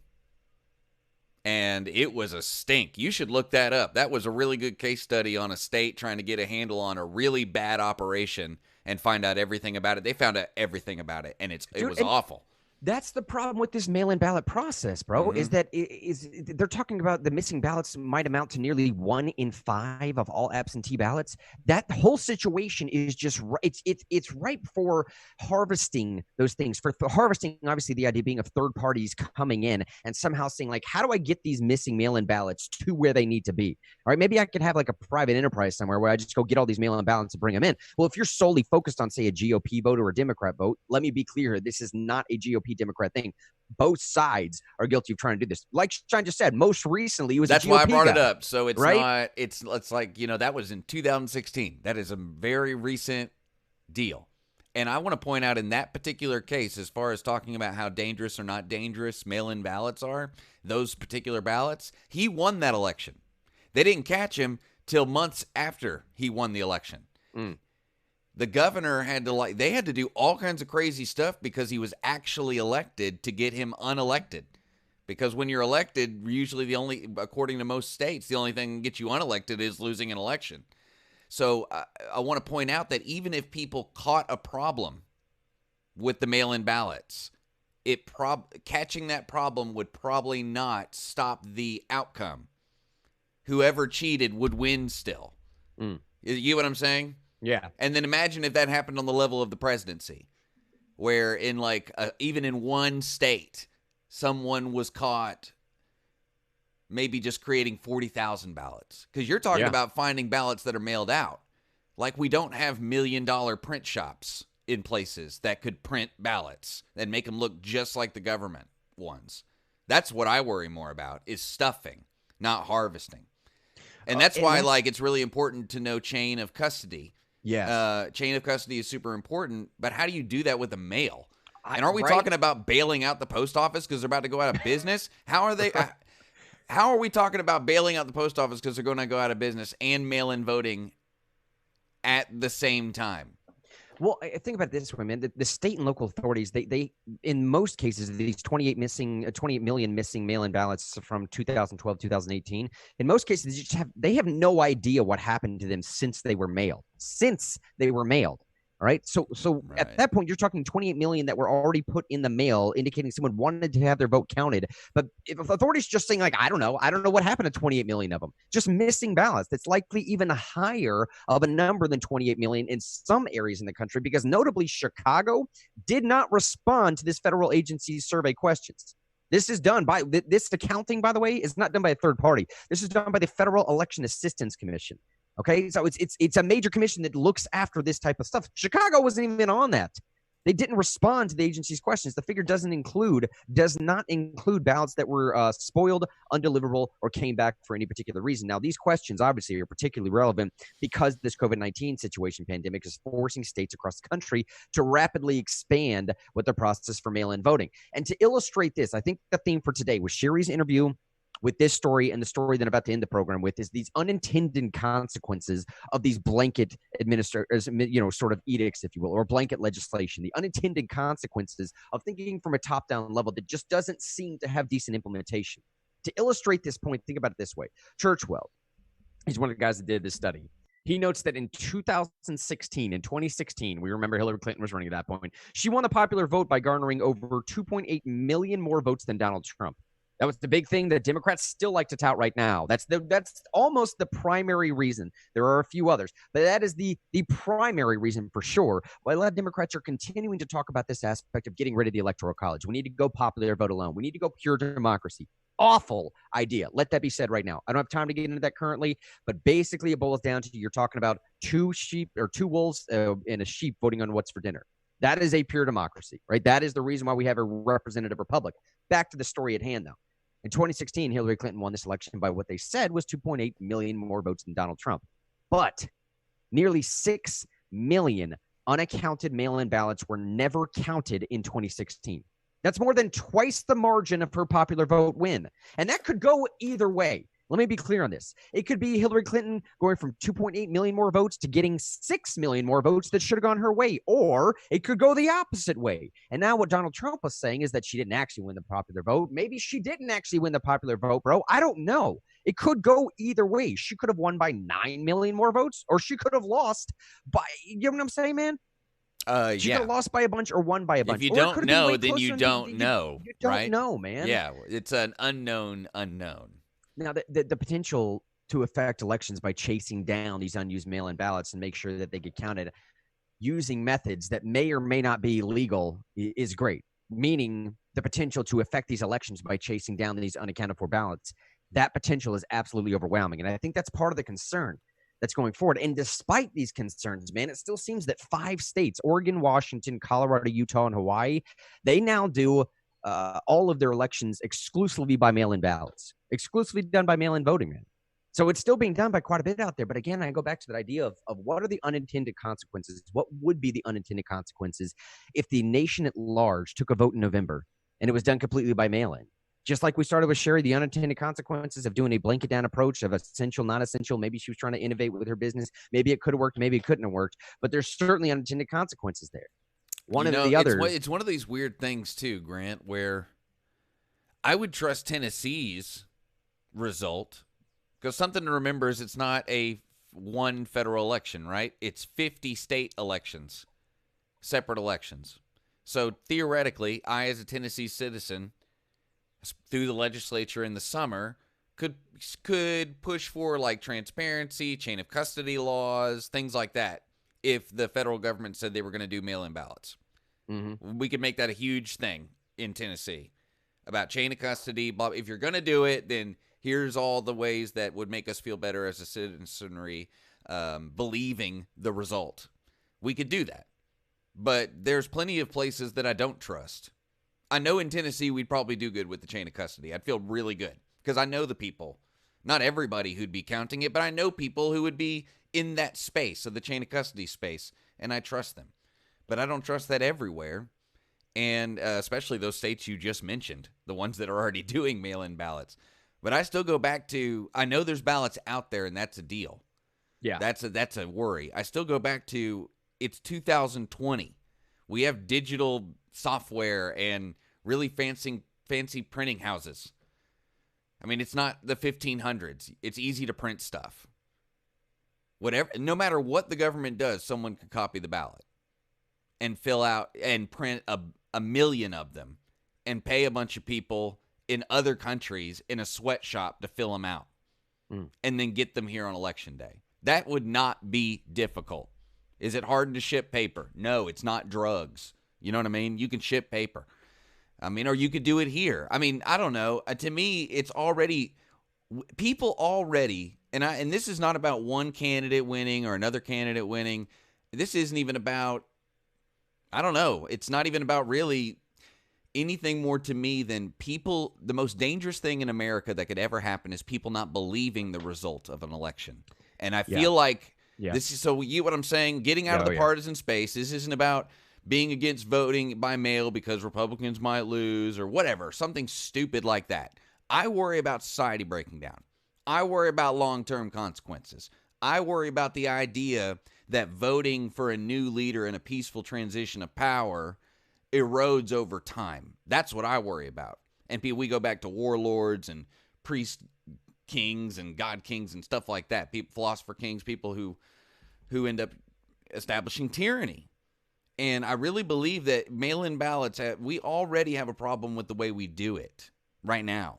And it was a stink. You should look that up. That was a really good case study on a state trying to get a handle on a really bad operation and find out everything about it. They found out everything about it, and it was awful. That's the problem with this mail-in ballot process, bro, is that they're talking about the missing ballots might amount to nearly 1 in 5 of all absentee ballots. That whole situation is just it's ripe for harvesting those things. For harvesting, obviously, the idea being of third parties coming in and somehow saying, like, how do I get these missing mail-in ballots to where they need to be? All right, maybe I could have like a private enterprise somewhere where I just go get all these mail-in ballots and bring them in. Well, if you're solely focused on, say, a GOP vote or a Democrat vote, let me be clear here. This is not a GOP Democrat thing. Both sides are guilty of trying to do this. Like Sean just said, most recently it was that's a GOP why I brought guy, it up. So it's right? not. It's like, you know, that was in 2016. That is a very recent deal. And I want to point out in that particular case, as far as talking about how dangerous or not dangerous mail-in ballots are, those particular ballots, he won that election. They didn't catch him till months after he won the election. The governor had to do all kinds of crazy stuff because he was actually elected to get him unelected. Because when you're elected, usually according to most states, the only thing that gets you unelected is losing an election. So I want to point out that even if people caught a problem with the mail-in ballots, catching that problem would probably not stop the outcome. Whoever cheated would win still. You get what I'm saying? Yeah. And then imagine if that happened on the level of the presidency, where in even in one state, someone was caught maybe just creating 40,000 ballots. Because you're talking about finding ballots that are mailed out. Like, we don't have $1 million print shops in places that could print ballots and make them look just like the government ones. That's what I worry more about, is stuffing, not harvesting. And that's why, it's really important to know chain of custody. Yes. Chain of custody is super important, but how do you do that with the mail? And aren't we talking about bailing out the post office because they're about to go out of business? How are they? How are we talking about bailing out the post office because they're going to go out of business and mail-in voting at the same time? Well, I think about it this way, man. The state and local authorities, they in most cases, these 28 million missing mail-in ballots from 2012, 2018, in most cases, they have no idea what happened to them since they were mailed. All right. So Right. At that point, you're talking 28 million that were already put in the mail, indicating someone wanted to have their vote counted. But if authorities just saying, like, I don't know what happened to 28 million of them, just missing ballots, that's likely even higher of a number than 28 million in some areas in the country, because notably Chicago did not respond to this federal agency's survey questions. This is done by this accounting, by the way, is not done by a third party. This is done by the Federal Election Assistance Commission. Okay, so it's a major commission that looks after this type of stuff. Chicago wasn't even on that. They didn't respond to the agency's questions. The figure does not include ballots that were spoiled, undeliverable, or came back for any particular reason. Now, these questions obviously are particularly relevant because this COVID-19 situation pandemic is forcing states across the country to rapidly expand with the process for mail-in voting. And to illustrate this, I think the theme for today was Sherry's interview with this story and the story that I'm about to end the program with is these unintended consequences of these blanket sort of edicts, if you will, or blanket legislation, the unintended consequences of thinking from a top-down level that just doesn't seem to have decent implementation. To illustrate this point, think about it this way. Churchwell, he's one of the guys that did this study. He notes that in 2016, we remember Hillary Clinton was running at that point. She won the popular vote by garnering over 2.8 million more votes than Donald Trump. That was the big thing that Democrats still like to tout right now. That's almost the primary reason. There are a few others, but that is the primary reason for sure why a lot of Democrats are continuing to talk about this aspect of getting rid of the Electoral College. We need to go popular vote alone. We need to go pure democracy. Awful idea. Let that be said right now. I don't have time to get into that currently, but basically it boils down to you're talking about two wolves and a sheep voting on what's for dinner. That is a pure democracy, right? That is the reason why we have a representative republic. Back to the story at hand, though. In 2016, Hillary Clinton won this election by what they said was 2.8 million more votes than Donald Trump. But nearly 6 million unaccounted mail-in ballots were never counted in 2016. That's more than twice the margin of her popular vote win. And that could go either way. Let me be clear on this. It could be Hillary Clinton going from 2.8 million more votes to getting 6 million more votes that should have gone her way. Or it could go the opposite way. And now what Donald Trump was saying is that she didn't actually win the popular vote. Maybe she didn't actually win the popular vote, bro. I don't know. It could go either way. She could have won by 9 million more votes, or she could have lost by, you know what I'm saying, man? She could have lost by a bunch or won by a bunch. If you don't know, then you don't know. You don't know, man. Yeah, it's an unknown. Now, the potential to affect elections by chasing down these unused mail-in ballots and make sure that they get counted using methods that may or may not be legal is great, meaning the potential to affect these elections by chasing down these unaccounted for ballots. That potential is absolutely overwhelming, and I think that's part of the concern that's going forward. And despite these concerns, man, it still seems that 5 states, Oregon, Washington, Colorado, Utah, and Hawaii, they now do all of their elections exclusively by mail-in ballots, exclusively done by mail-in voting, man. So it's still being done by quite a bit out there. But again, I go back to that idea of what are the unintended consequences? What would be the unintended consequences if the nation at large took a vote in November and it was done completely by mail-in? Just like we started with Sherry, the unintended consequences of doing a blanket down approach of essential, not essential. Maybe she was trying to innovate with her business. Maybe it could have worked. Maybe it couldn't have worked. But there's certainly unintended consequences there. One of the other. It's one of these weird things too, Grant, where I would trust Tennessee's result because something to remember is it's not a one federal election, right? It's 50 state elections, separate elections. So theoretically, I, as a Tennessee citizen, through the legislature in the summer, could push for like transparency, chain of custody laws, things like that. If the federal government said they were going to do mail-in ballots, we could make that a huge thing in Tennessee about chain of custody. If you're going to do it, then here's all the ways that would make us feel better as a citizenry, believing the result. We could do that. But there's plenty of places that I don't trust. I know in Tennessee we'd probably do good with the chain of custody. I'd feel really good because I know the people. Not everybody who'd be counting it, but I know people who would be in that space, of the chain of custody space, and I trust them. But I don't trust that everywhere, and especially those states you just mentioned, the ones that are already doing mail-in ballots. But I still go back to, I know there's ballots out there, and that's a deal. Yeah. That's a worry. I still go back to, it's 2020. We have digital software and really fancy printing houses. I mean, it's not the 1500s. It's easy to print stuff. Whatever, no matter what the government does, someone could copy the ballot and fill out and print a million of them and pay a bunch of people in other countries in a sweatshop to fill them out and then get them here on election day. That would not be difficult. Is it hard to ship paper? No, it's not drugs. You know what I mean? You can ship paper. I mean, or you could do it here. I mean, I don't know. To me, it's already people already, and this is not about one candidate winning or another candidate winning. This isn't even about, I don't know. It's not even about really anything more to me than people. The most dangerous thing in America that could ever happen is people not believing the result of an election. And I feel like this is, so you, what I'm saying, getting out of the partisan space. This isn't about being against voting by mail because Republicans might lose or whatever, something stupid like that. I worry about society breaking down. I worry about long-term consequences. I worry about the idea that voting for a new leader in a peaceful transition of power erodes over time. That's what I worry about. And we go back to warlords and priest kings and god kings and stuff like that. People, philosopher kings, people who end up establishing tyranny. And I really believe that mail-in ballots, we already have a problem with the way we do it right now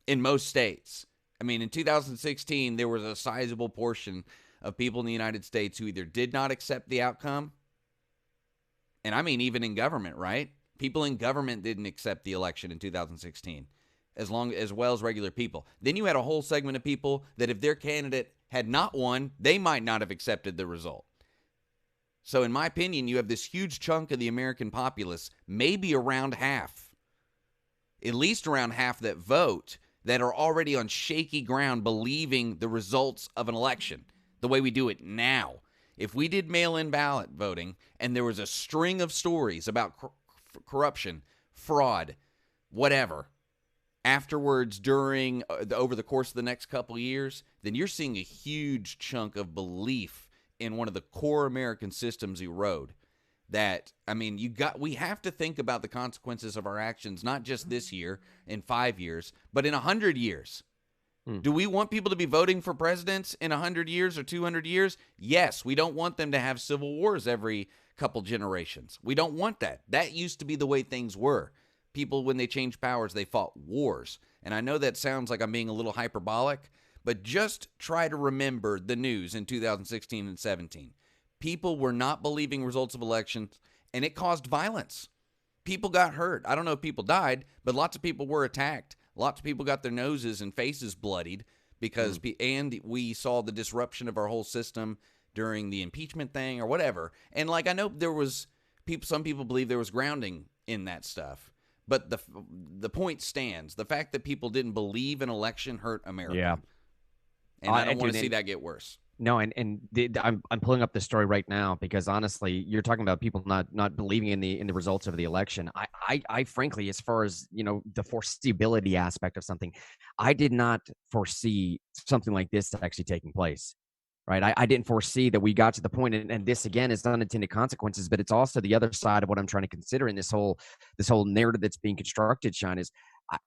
in most states. I mean, in 2016, there was a sizable portion of people in the United States who either did not accept the outcome, and I mean even in government, right? People in government didn't accept the election in 2016, as well as regular people. Then you had a whole segment of people that if their candidate had not won, they might not have accepted the result. So in my opinion, you have this huge chunk of the American populace, maybe around half, at least around half that vote, that are already on shaky ground believing the results of an election the way we do it now. If we did mail-in ballot voting and there was a string of stories about corruption, fraud, whatever, afterwards, during, over the course of the next couple of years, then you're seeing a huge chunk of belief in one of the core American systems erode. That, I mean, we have to think about the consequences of our actions, not just this year, in 5 years, but in 100 years. Do we want people to be voting for presidents in 100 years or 200 years? Yes, we don't want them to have civil wars every couple generations. We don't want that. That used to be the way things were. People, when they changed powers, they fought wars. And I know that sounds like I'm being a little hyperbolic, but just try to remember the news in 2016 and 17. People were not believing results of elections, and it caused violence. People got hurt. I don't know if people died, but lots of people were attacked. Lots of people got their noses and faces bloodied because, and we saw the disruption of our whole system during the impeachment thing or whatever. And like, I know there was some people believe there was grounding in that stuff, but the point stands. The fact that people didn't believe an election hurt America. Yeah. And I don't want to see that get worse. No, I'm pulling up the story right now because honestly, you're talking about people not believing in the results of the election. I frankly, as far as the foreseeability aspect of something, I did not foresee something like this actually taking place. Right, I didn't foresee that we got to the point, and this again is unintended consequences, but it's also the other side of what I'm trying to consider in this whole narrative that's being constructed. Sean, is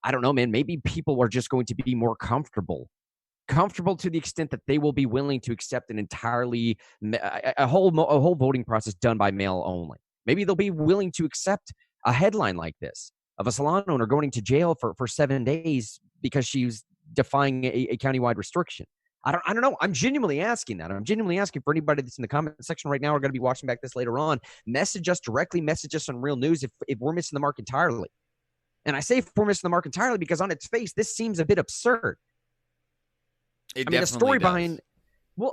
I don't know, man. Maybe people are just going to be more comfortable to the extent that they will be willing to accept an entirely a whole voting process done by mail only. Maybe they'll be willing to accept a headline like this of a salon owner going to jail for 7 days because she's defying a countywide restriction. I don't know. I'm genuinely asking that. I'm genuinely asking for anybody that's in the comment section right now or going to be watching back this later on. Message us directly. Message us on Real News if we're missing the mark entirely. And I say if we're missing the mark entirely because on its face, this seems a bit absurd. The story behind,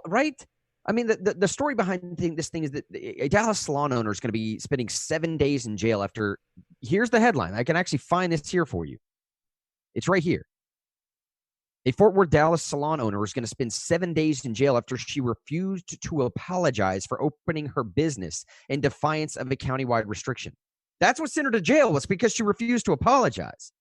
right? I mean, the story behind this thing is that a Dallas salon owner is going to be spending 7 days in jail after. Here's the headline. I can actually find this here for you. It's right here. A Fort Worth, Dallas salon owner is going to spend 7 days in jail after she refused to apologize for opening her business in defiance of a countywide restriction. That's what sent her to jail, was because she refused to apologize.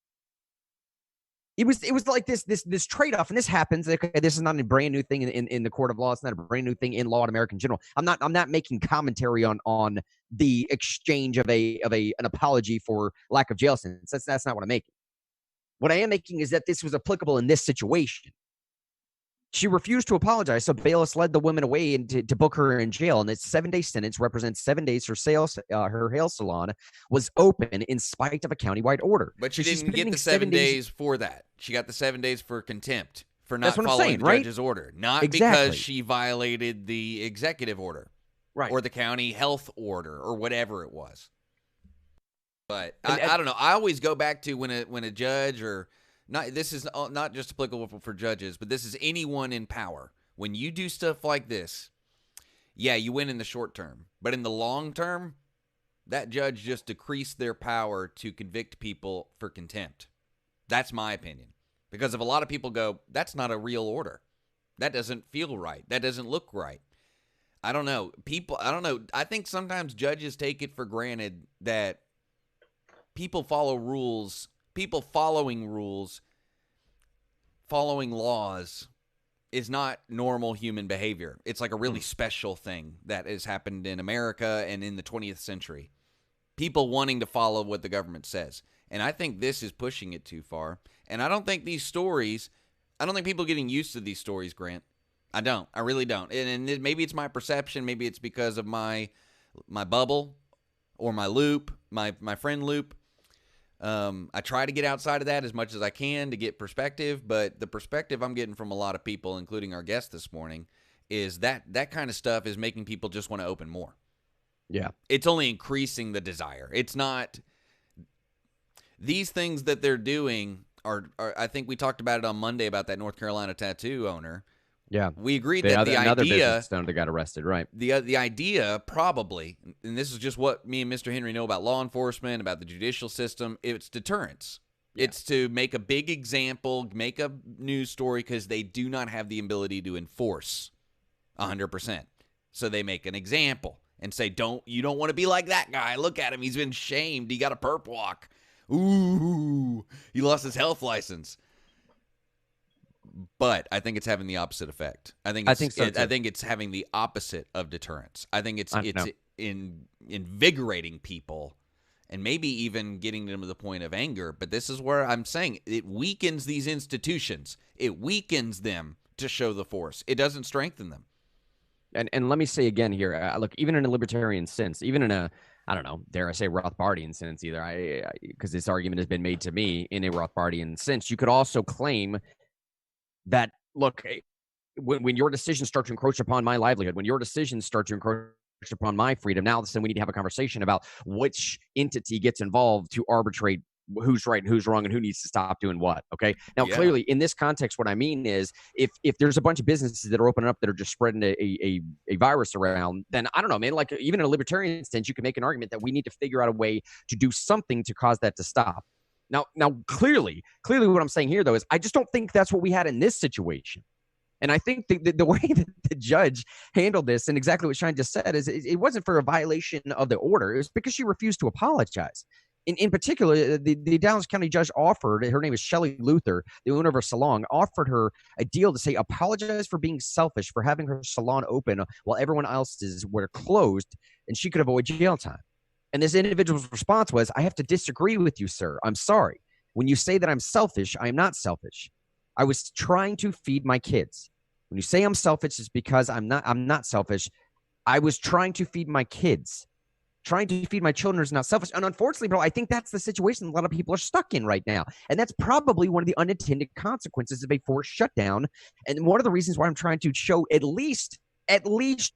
It was like this trade-off, and this happens. Okay, this is not a brand new thing in the court of law. It's not a brand new thing in law in America in general. I'm not making commentary on the exchange of an apology for lack of jail sentence. That's not what I'm making. What I am making is that this was applicable in this situation. She refused to apologize, so bailiffs led the woman away and to book her in jail. And this 7-day sentence represents 7 days her hair salon was open in spite of a countywide order. But she didn't get the 7 days for that. She got the 7 days for contempt for not following the judge's order, not because she violated the executive order, right, or the county health order, or whatever it was. But And- I don't know. I always go back to when a judge or not. This is not just applicable for judges, but this is anyone in power. When you do stuff like this, yeah, you win in the short term, but in the long term, that judge just decreased their power to convict people for contempt. That's my opinion. Because if a lot of people go, that's not a real order. That doesn't feel right. That doesn't look right. I don't know. I don't know. I think sometimes judges take it for granted that people follow rules, people following rules, following laws is not normal human behavior. It's like a really special thing that has happened in America and in the 20th century. People wanting to follow what the government says. And I think this is pushing it too far. And I don't think these stories, I don't think people are getting used to these stories, Grant. I don't. I really don't. And maybe it's my perception. Maybe it's because of my bubble or my loop, my friend loop. I try to get outside of that as much as I can to get perspective. But the perspective I'm getting from a lot of people, including our guest this morning, is that kind of stuff is making people just want to open more. Yeah. It's only increasing the desire. It's not – these things that they're doing are I think we talked about it on Monday about that North Carolina tattoo owner. Yeah. We agreed that the another idea – business owner that got arrested, right. The idea probably – and this is just what me and Mr. Henry know about law enforcement, about the judicial system. It's deterrence. Yeah. It's to make a big example, make a news story because they do not have the ability to enforce 100%. So they make an example. And say, you don't want to be like that guy. Look at him. He's been shamed. He got a perp walk. Ooh, he lost his health license. But I think it's having the opposite effect. I think it's having the opposite of deterrence. I think it's invigorating people and maybe even getting them to the point of anger. But this is where I'm saying it weakens these institutions. It weakens them to show the force. It doesn't strengthen them. And let me say again here, look, even in a libertarian sense, even in a, I don't know, dare I say Rothbardian sense either, because this argument has been made to me in a Rothbardian sense, you could also claim that, look, when your decisions start to encroach upon my livelihood, when your decisions start to encroach upon my freedom, now all of a sudden we need to have a conversation about which entity gets involved to arbitrate who's right and who's wrong and who needs to stop doing what. Okay. Now, clearly in this context, what I mean is if there's a bunch of businesses that are opening up that are just spreading a virus around, then I don't know, man, like even in a libertarian sense, you can make an argument that we need to figure out a way to do something to cause that to stop. Now, clearly what I'm saying here though, is I just don't think that's what we had in this situation. And I think the way that the judge handled this and exactly what Shine just said is it wasn't for a violation of the order. It was because she refused to apologize. In particular, the Dallas County judge offered, her name is Shelley Luther, the owner of her salon, offered her a deal to say, apologize for being selfish, for having her salon open while everyone else's were closed, and she could avoid jail time. And this individual's response was, I have to disagree with you, sir. I'm sorry. When you say that I'm selfish, I am not selfish. I was trying to feed my kids. When you say I'm selfish, it's because I'm not selfish. I was trying to feed my kids. Trying to feed my children is not selfish. And unfortunately, bro, I think that's the situation a lot of people are stuck in right now. And that's probably one of the unintended consequences of a forced shutdown. And one of the reasons why I'm trying to show at least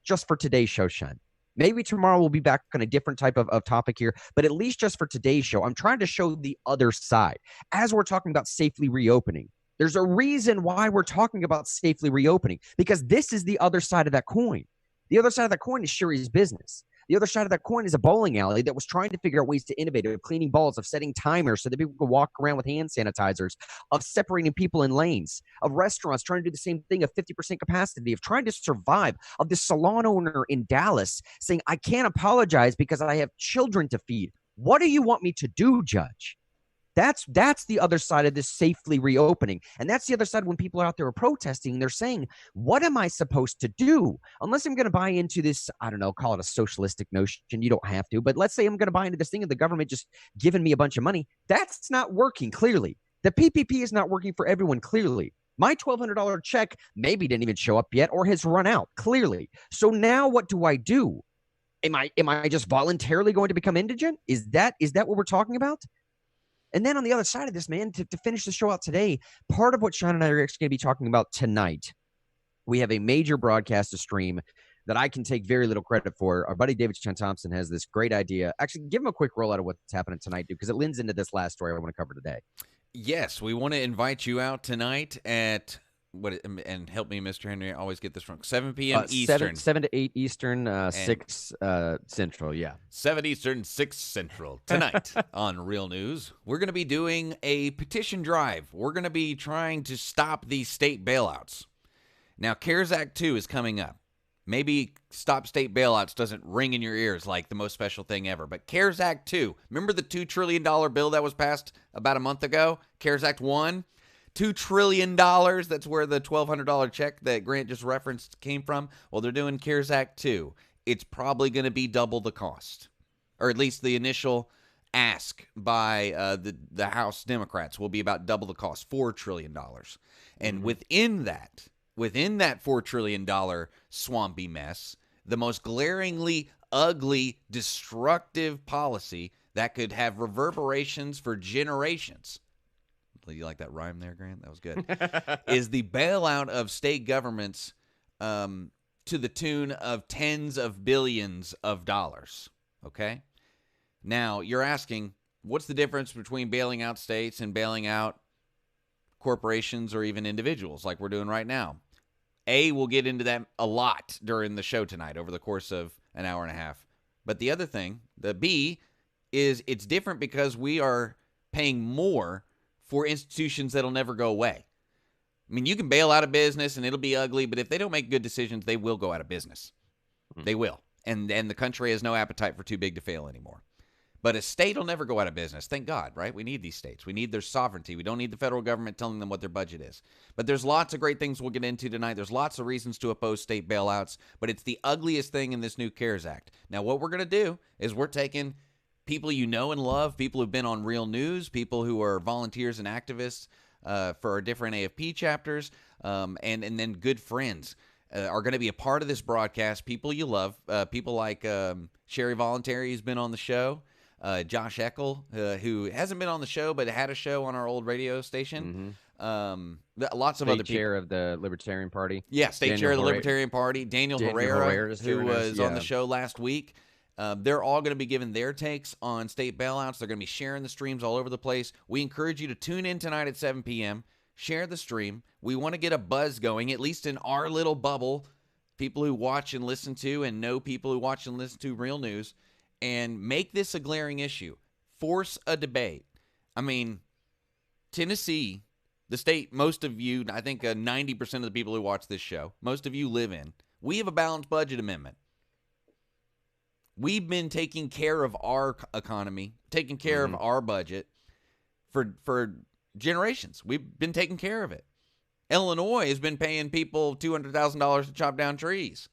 just for today's show, Sean. Maybe tomorrow we'll be back on a different type of topic here, but at least just for today's show, I'm trying to show the other side. As we're talking about safely reopening, there's a reason why we're talking about safely reopening, because this is the other side of that coin. The other side of that coin is Sherry's business. The other side of that coin is a bowling alley that was trying to figure out ways to innovate, of cleaning balls, of setting timers so that people could walk around with hand sanitizers, of separating people in lanes, of restaurants trying to do the same thing, of 50% capacity, of trying to survive, of this salon owner in Dallas saying, I can't apologize because I have children to feed. What do you want me to do, Judge? That's the other side of this safely reopening. And that's the other side when people are out there protesting. They're saying, what am I supposed to do? Unless I'm going to buy into this, I don't know, call it a socialistic notion. You don't have to. But let's say I'm going to buy into this thing of the government just giving me a bunch of money. That's not working, clearly. The PPP is not working for everyone, clearly. My $1,200 check maybe didn't even show up yet or has run out, clearly. So now what do I do? Am I just voluntarily going to become indigent? Is that what we're talking about? And then on the other side of this, man, to finish the show out today, part of what Sean and I are actually going to be talking about tonight, we have a major broadcast to stream that I can take very little credit for. Our buddy David Chen Thompson has this great idea. Actually, give him a quick rollout of what's happening tonight, dude, because it lends into this last story I want to cover today. Yes, we want to invite you out tonight at and help me, Mr. Henry. I always get this wrong. 7 p.m. Eastern. 7 to 8 Eastern, 6 Central. Yeah. 7 Eastern, 6 Central. Tonight on Real News, we're going to be doing a petition drive. We're going to be trying to stop these state bailouts. Now, CARES Act 2 is coming up. Maybe Stop State Bailouts doesn't ring in your ears like the most special thing ever. But CARES Act 2, remember the $2 trillion bill that was passed about a month ago? CARES Act 1, $2 trillion. That's where the $1,200 check that Grant just referenced came from. Well, they're doing CARES Act 2. It's probably going to be double the cost, or at least the initial ask by the House Democrats will be about double the cost, $4 trillion. And within that $4 trillion swampy mess, the most glaringly ugly, destructive policy that could have reverberations for generations. You like that rhyme there, Grant? That was good. Is the bailout of state governments to the tune of tens of billions of dollars. Okay? Now, you're asking, what's the difference between bailing out states and bailing out corporations or even individuals like we're doing right now? We'll get into that a lot during the show tonight over the course of an hour and a half. But the other thing, the B, is it's different because we are paying more for institutions that'll never go away. I mean, you can bail out a business and it'll be ugly, but if they don't make good decisions, they will go out of business. They will. And the country has no appetite for too big to fail anymore. But a state will never go out of business. Thank God, right? We need these states. We need their sovereignty. We don't need the federal government telling them what their budget is. But there's lots of great things we'll get into tonight. There's lots of reasons to oppose state bailouts, but it's the ugliest thing in this new CARES Act. Now, what we're going to do is we're taking people you know and love, people who've been on Real News, people who are volunteers and activists for our different AFP chapters, and then good friends are going to be a part of this broadcast, people you love, people like Sherry Voluntary, who's been on the show, Josh Eckel, who hasn't been on the show but had a show on our old radio station. Lots of other people. Chair of the Libertarian Party. Yeah, state chair of the Libertarian Party. Daniel Herrera, who was on the show last week. They're all going to be giving their takes on state bailouts. They're going to be sharing the streams all over the place. We encourage you to tune in tonight at 7 p.m. Share the stream. We want to get a buzz going, at least in our little bubble, people who watch and listen to and know people who watch and listen to Real News, and make this a glaring issue. Force a debate. I mean, Tennessee, the state most of you, I think 90% of the people who watch this show, most of you live in, we have a balanced budget amendment. We've been taking care of our economy, taking care of our budget for generations. We've been taking care of it. Illinois has been paying people $200,000 to chop down trees.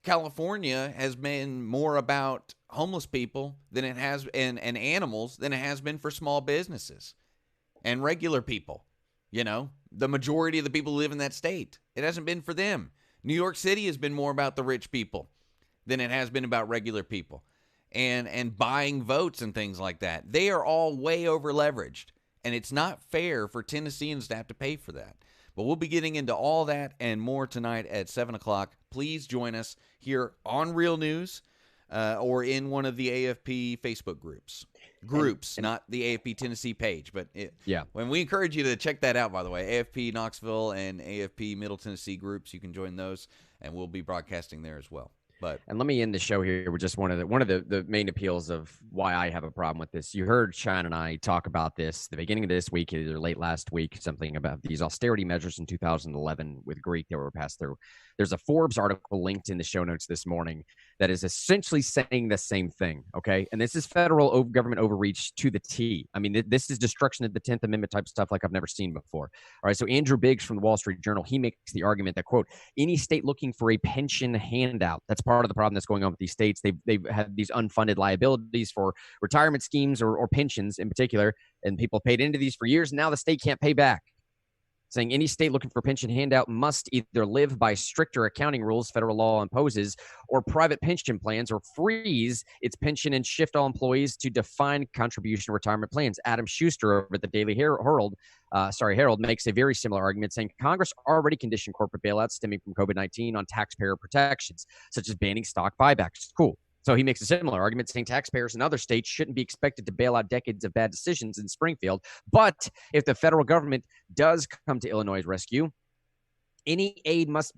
California has been more about homeless people than it has and animals than it has been for small businesses and regular people. You know, the majority of the people who live in that state, it hasn't been for them. New York City has been more about the rich people than it has been about regular people and buying votes and things like that. They are all way over leveraged, and it's not fair for Tennesseans to have to pay for that. But we'll be getting into all that and more tonight at 7 o'clock. Please join us here on Real News or in one of the AFP Facebook groups. Not the AFP Tennessee page. But when we encourage you to check that out, by the way, AFP Knoxville and AFP Middle Tennessee groups, you can join those, and we'll be broadcasting there as well. And let me end the show here with just one of the main appeals of why I have a problem with this. You heard Sean and I talk about this the beginning of this week, either late last week, something about these austerity measures in 2011 with Greek that were passed through. There's a Forbes article linked in the show notes this morning that is essentially saying the same thing, okay? And this is federal government overreach to the T. I mean, this is destruction of the 10th Amendment type stuff like I've never seen before. All right, so Andrew Biggs from the Wall Street Journal, he makes the argument that, quote, any state looking for a pension handout, that's part of the problem that's going on with these states. They've had these unfunded liabilities for retirement schemes or pensions in particular, and people paid into these for years, and now the state can't pay back. saying any state looking for pension handout must either live by stricter accounting rules federal law imposes or private pension plans, or freeze its pension and shift all employees to defined contribution retirement plans. Adam Schuster over at the Daily Herald makes a very similar argument, saying Congress already conditioned corporate bailouts stemming from COVID-19 on taxpayer protections, such as banning stock buybacks. Cool. So he makes a similar argument, saying taxpayers in other states shouldn't be expected to bail out decades of bad decisions in Springfield. But if the federal government does come to Illinois' rescue, any aid must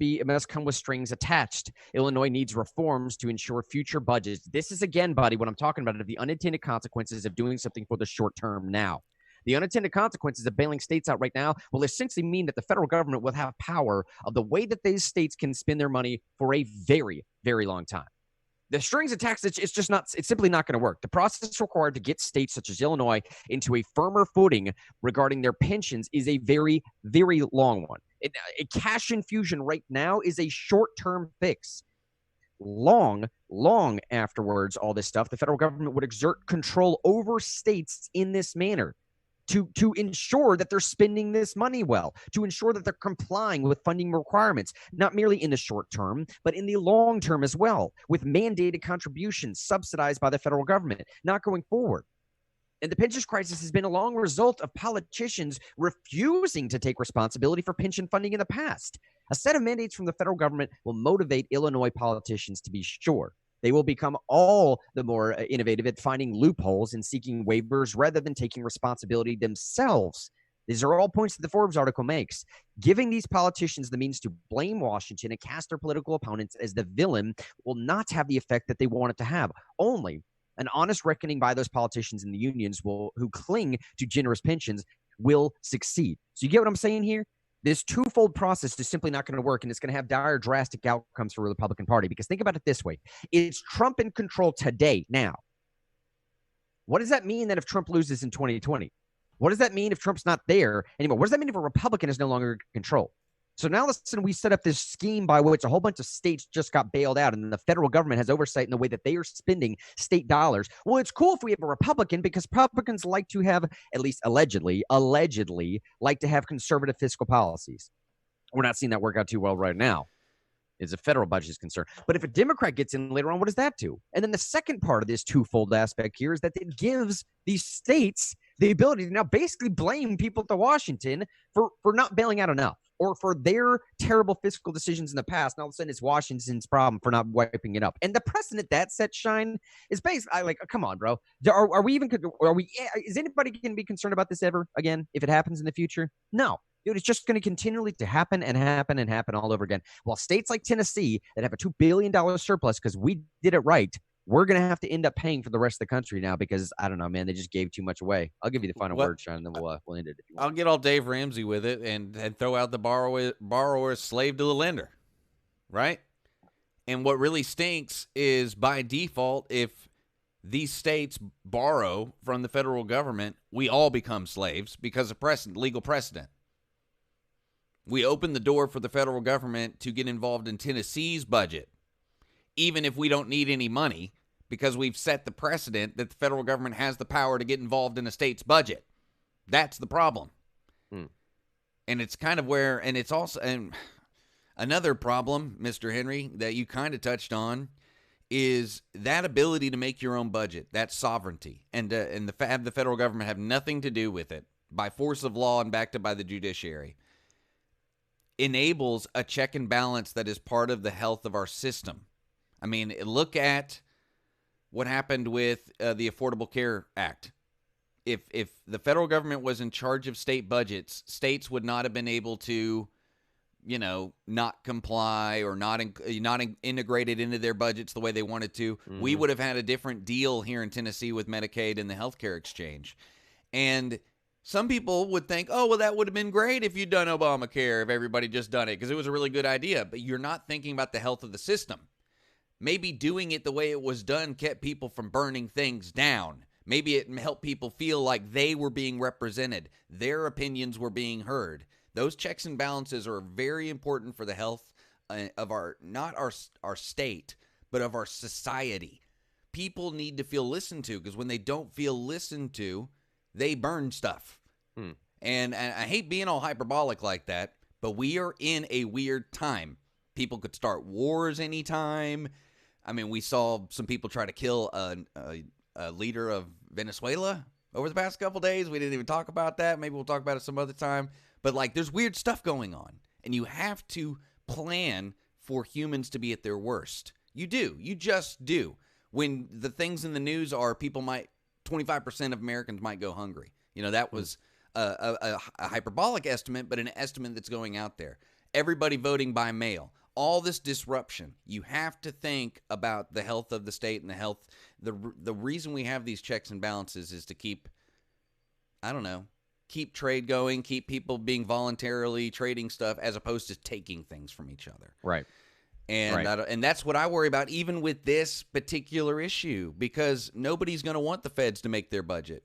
come with strings attached. Illinois needs reforms to ensure future budgets. This is, again, buddy, what I'm talking about, of the unintended consequences of doing something for the short term now. The unintended consequences of bailing states out right now will essentially mean that the federal government will have power of the way that these states can spend their money for a very, very long time. The strings attached, it's simply not going to work. The process required to get states such as Illinois into a firmer footing regarding their pensions is a very, very long one. A cash infusion right now is a short-term fix. Long afterwards, all this stuff, the federal government would exert control over states in this manner to ensure that they're spending this money well, to ensure that they're complying with funding requirements, not merely in the short term, but in the long term as well, with mandated contributions subsidized by the federal government, not going forward. And the pensions crisis has been a long result of politicians refusing to take responsibility for pension funding in the past. A set of mandates from the federal government will motivate Illinois politicians to be sure. They will become all the more innovative at finding loopholes and seeking waivers rather than taking responsibility themselves. These are all points that the Forbes article makes. Giving these politicians the means to blame Washington and cast their political opponents as the villain will not have the effect that they want it to have. Only an honest reckoning by those politicians and the unions who cling to generous pensions will succeed. So you get what I'm saying here? This twofold process is simply not going to work, and it's going to have dire, drastic outcomes for the Republican Party. Because think about it this way. It's Trump in control today, now. What does that mean then if Trump loses in 2020? What does that mean if Trump's not there anymore? What does that mean if a Republican is no longer in control? So now listen, we set up this scheme by which a whole bunch of states just got bailed out, and the federal government has oversight in the way that they are spending state dollars. Well, it's cool if we have a Republican, because Republicans like to have, at least allegedly, like to have conservative fiscal policies. We're not seeing that work out too well right now, as the federal budget is concerned. But if a Democrat gets in later on, what does that do? And then the second part of this twofold aspect here is that it gives these states the ability to now basically blame people to Washington for not bailing out enough, or for their terrible fiscal decisions in the past. And all of a sudden, it's Washington's problem for not wiping it up. And the precedent that set, Shine, is basically like, come on, bro. Is anybody going to be concerned about this ever again if it happens in the future? No. Dude, it's just going to continually to happen and happen and happen all over again. While states like Tennessee that have a $2 billion surplus because we did it right, we're going to have to end up paying for the rest of the country now because, I don't know, man, they just gave too much away. I'll give you the final word, Sean, and then we'll end it. If you want. I'll get all Dave Ramsey with it and throw out the borrower slave to the lender, right? And what really stinks is, by default, if these states borrow from the federal government, we all become slaves because of legal precedent. We open the door for the federal government to get involved in Tennessee's budget, even if we don't need any money, because we've set the precedent that the federal government has the power to get involved in a state's budget. That's the problem. And it's kind of where, and it's also, and another problem, Mr. Henry, that you kind of touched on, is that ability to make your own budget, that sovereignty, and the federal government have nothing to do with it, by force of law and backed up by the judiciary, enables a check and balance that is part of the health of our system. I mean, look at what happened with the Affordable Care Act. If the federal government was in charge of state budgets, states would not have been able to, not comply or not integrate it into their budgets the way they wanted to. Mm-hmm. We would have had a different deal here in Tennessee with Medicaid and the healthcare exchange. And some people would think, oh, well, that would have been great if you'd done Obamacare, if everybody just done it, because it was a really good idea. But you're not thinking about the health of the system. Maybe doing it the way it was done kept people from burning things down. Maybe it helped people feel like they were being represented. Their opinions were being heard. Those checks and balances are very important for the health of not our state, but of our society. People need to feel listened to, because when they don't feel listened to, they burn stuff. And I hate being all hyperbolic like that, but we are in a weird time. People could start wars anytime. I mean, we saw some people try to kill a leader of Venezuela over the past couple days. We didn't even talk about that. Maybe we'll talk about it some other time. But, like, there's weird stuff going on, and you have to plan for humans to be at their worst. You do. You just do. When the things in the news are 25% of Americans might go hungry. You know, that was a hyperbolic estimate, but an estimate that's going out there. Everybody voting by mail. All this disruption. You have to think about the health of the state and the health. The reason we have these checks and balances is to keep, I don't know, keep trade going, keep people being voluntarily trading stuff as opposed to taking things from each other. Right. And and that's what I worry about even with this particular issue, because nobody's going to want the feds to make their budget.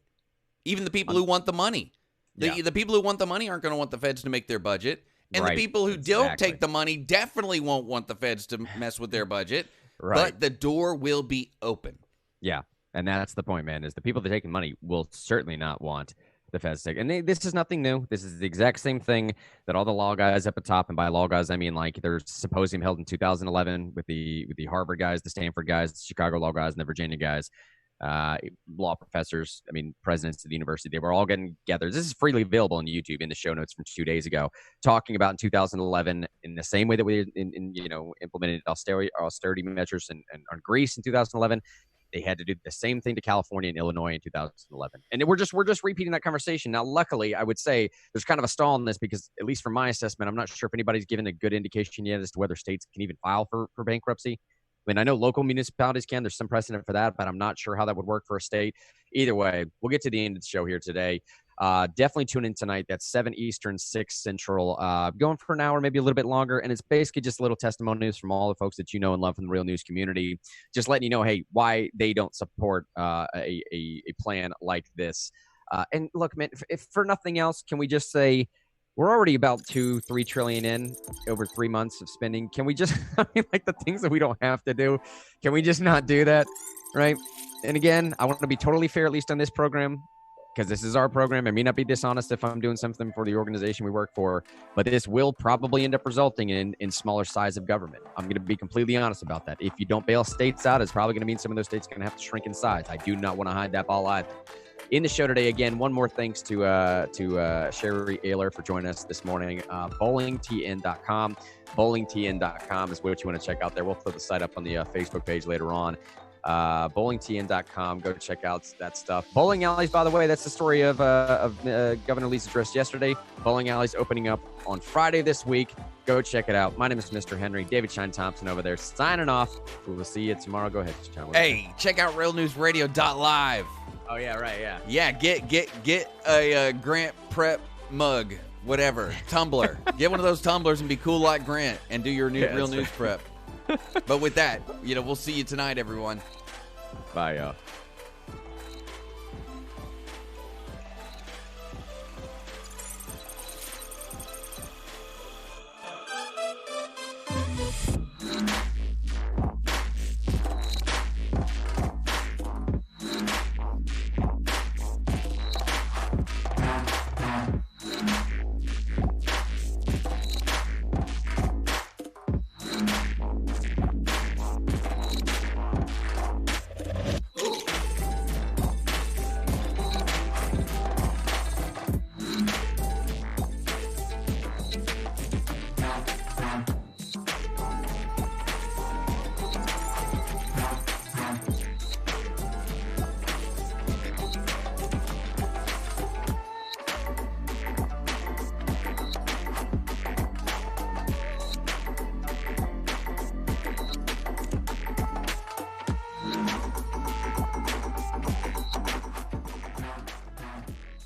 Even the people who want the money. The people who want the money aren't going to want the feds to make their budget. And the people who don't take the money definitely won't want the feds to mess with their budget. But the door will be open. Yeah. And that's the point, man, is the people that are taking money will certainly not want the feds to take. And this is nothing new. This is the exact same thing that all the law guys up at top, and by law guys, I mean like there's a symposium held in 2011 with the Harvard guys, the Stanford guys, the Chicago law guys, and the Virginia guys. Law professors, I mean, presidents of the university, they were all getting together. This is freely available on YouTube in the show notes from 2 days ago, talking about in 2011, in the same way that we implemented austerity measures on Greece in 2011, they had to do the same thing to California and Illinois in 2011. And we're just repeating that conversation. Now, luckily, I would say there's kind of a stall in this because, at least from my assessment, I'm not sure if anybody's given a good indication yet as to whether states can even file for bankruptcy. I mean, I know local municipalities can. There's some precedent for that, but I'm not sure how that would work for a state. Either way, we'll get to the end of the show here today. Definitely tune in tonight. That's 7 Eastern, 6 Central. Going for an hour, maybe a little bit longer. And it's basically just little testimonies from all the folks that you know and love from the real news community. Just letting you know, hey, why they don't support a plan like this. And look, man, if for nothing else, can we just say, we're already about 2-3 trillion in over 3 months of spending. Can we just, I mean, like the things that we don't have to do, can we just not do that? Right. And again, I want to be totally fair, at least on this program, because this is our program. I may not be dishonest if I'm doing something for the organization we work for, but this will probably end up resulting in smaller size of government. I'm going to be completely honest about that. If you don't bail states out, it's probably going to mean some of those states are going to have to shrink in size. I do not want to hide that ball either. In the show today, again, one more thanks to Sherry Ayler for joining us this morning. BowlingTN.com. BowlingTN.com is what you want to check out there. We'll put the site up on the Facebook page later on. BowlingTN.com. Go check out that stuff. Bowling alleys, by the way, that's the story of Governor Lee's address yesterday. Bowling alleys opening up on Friday this week. Go check it out. My name is Mr. Henry. David Shine Thompson over there signing off. We will see you tomorrow. Go ahead, Shine. Hey, check out realnewsradio.live. Oh, yeah, right, yeah. Yeah, get a Grant Prep mug, whatever, tumbler. Get one of those tumblers and be cool like Grant and do your real news prep. But with that, we'll see you tonight, everyone. Bye, y'all.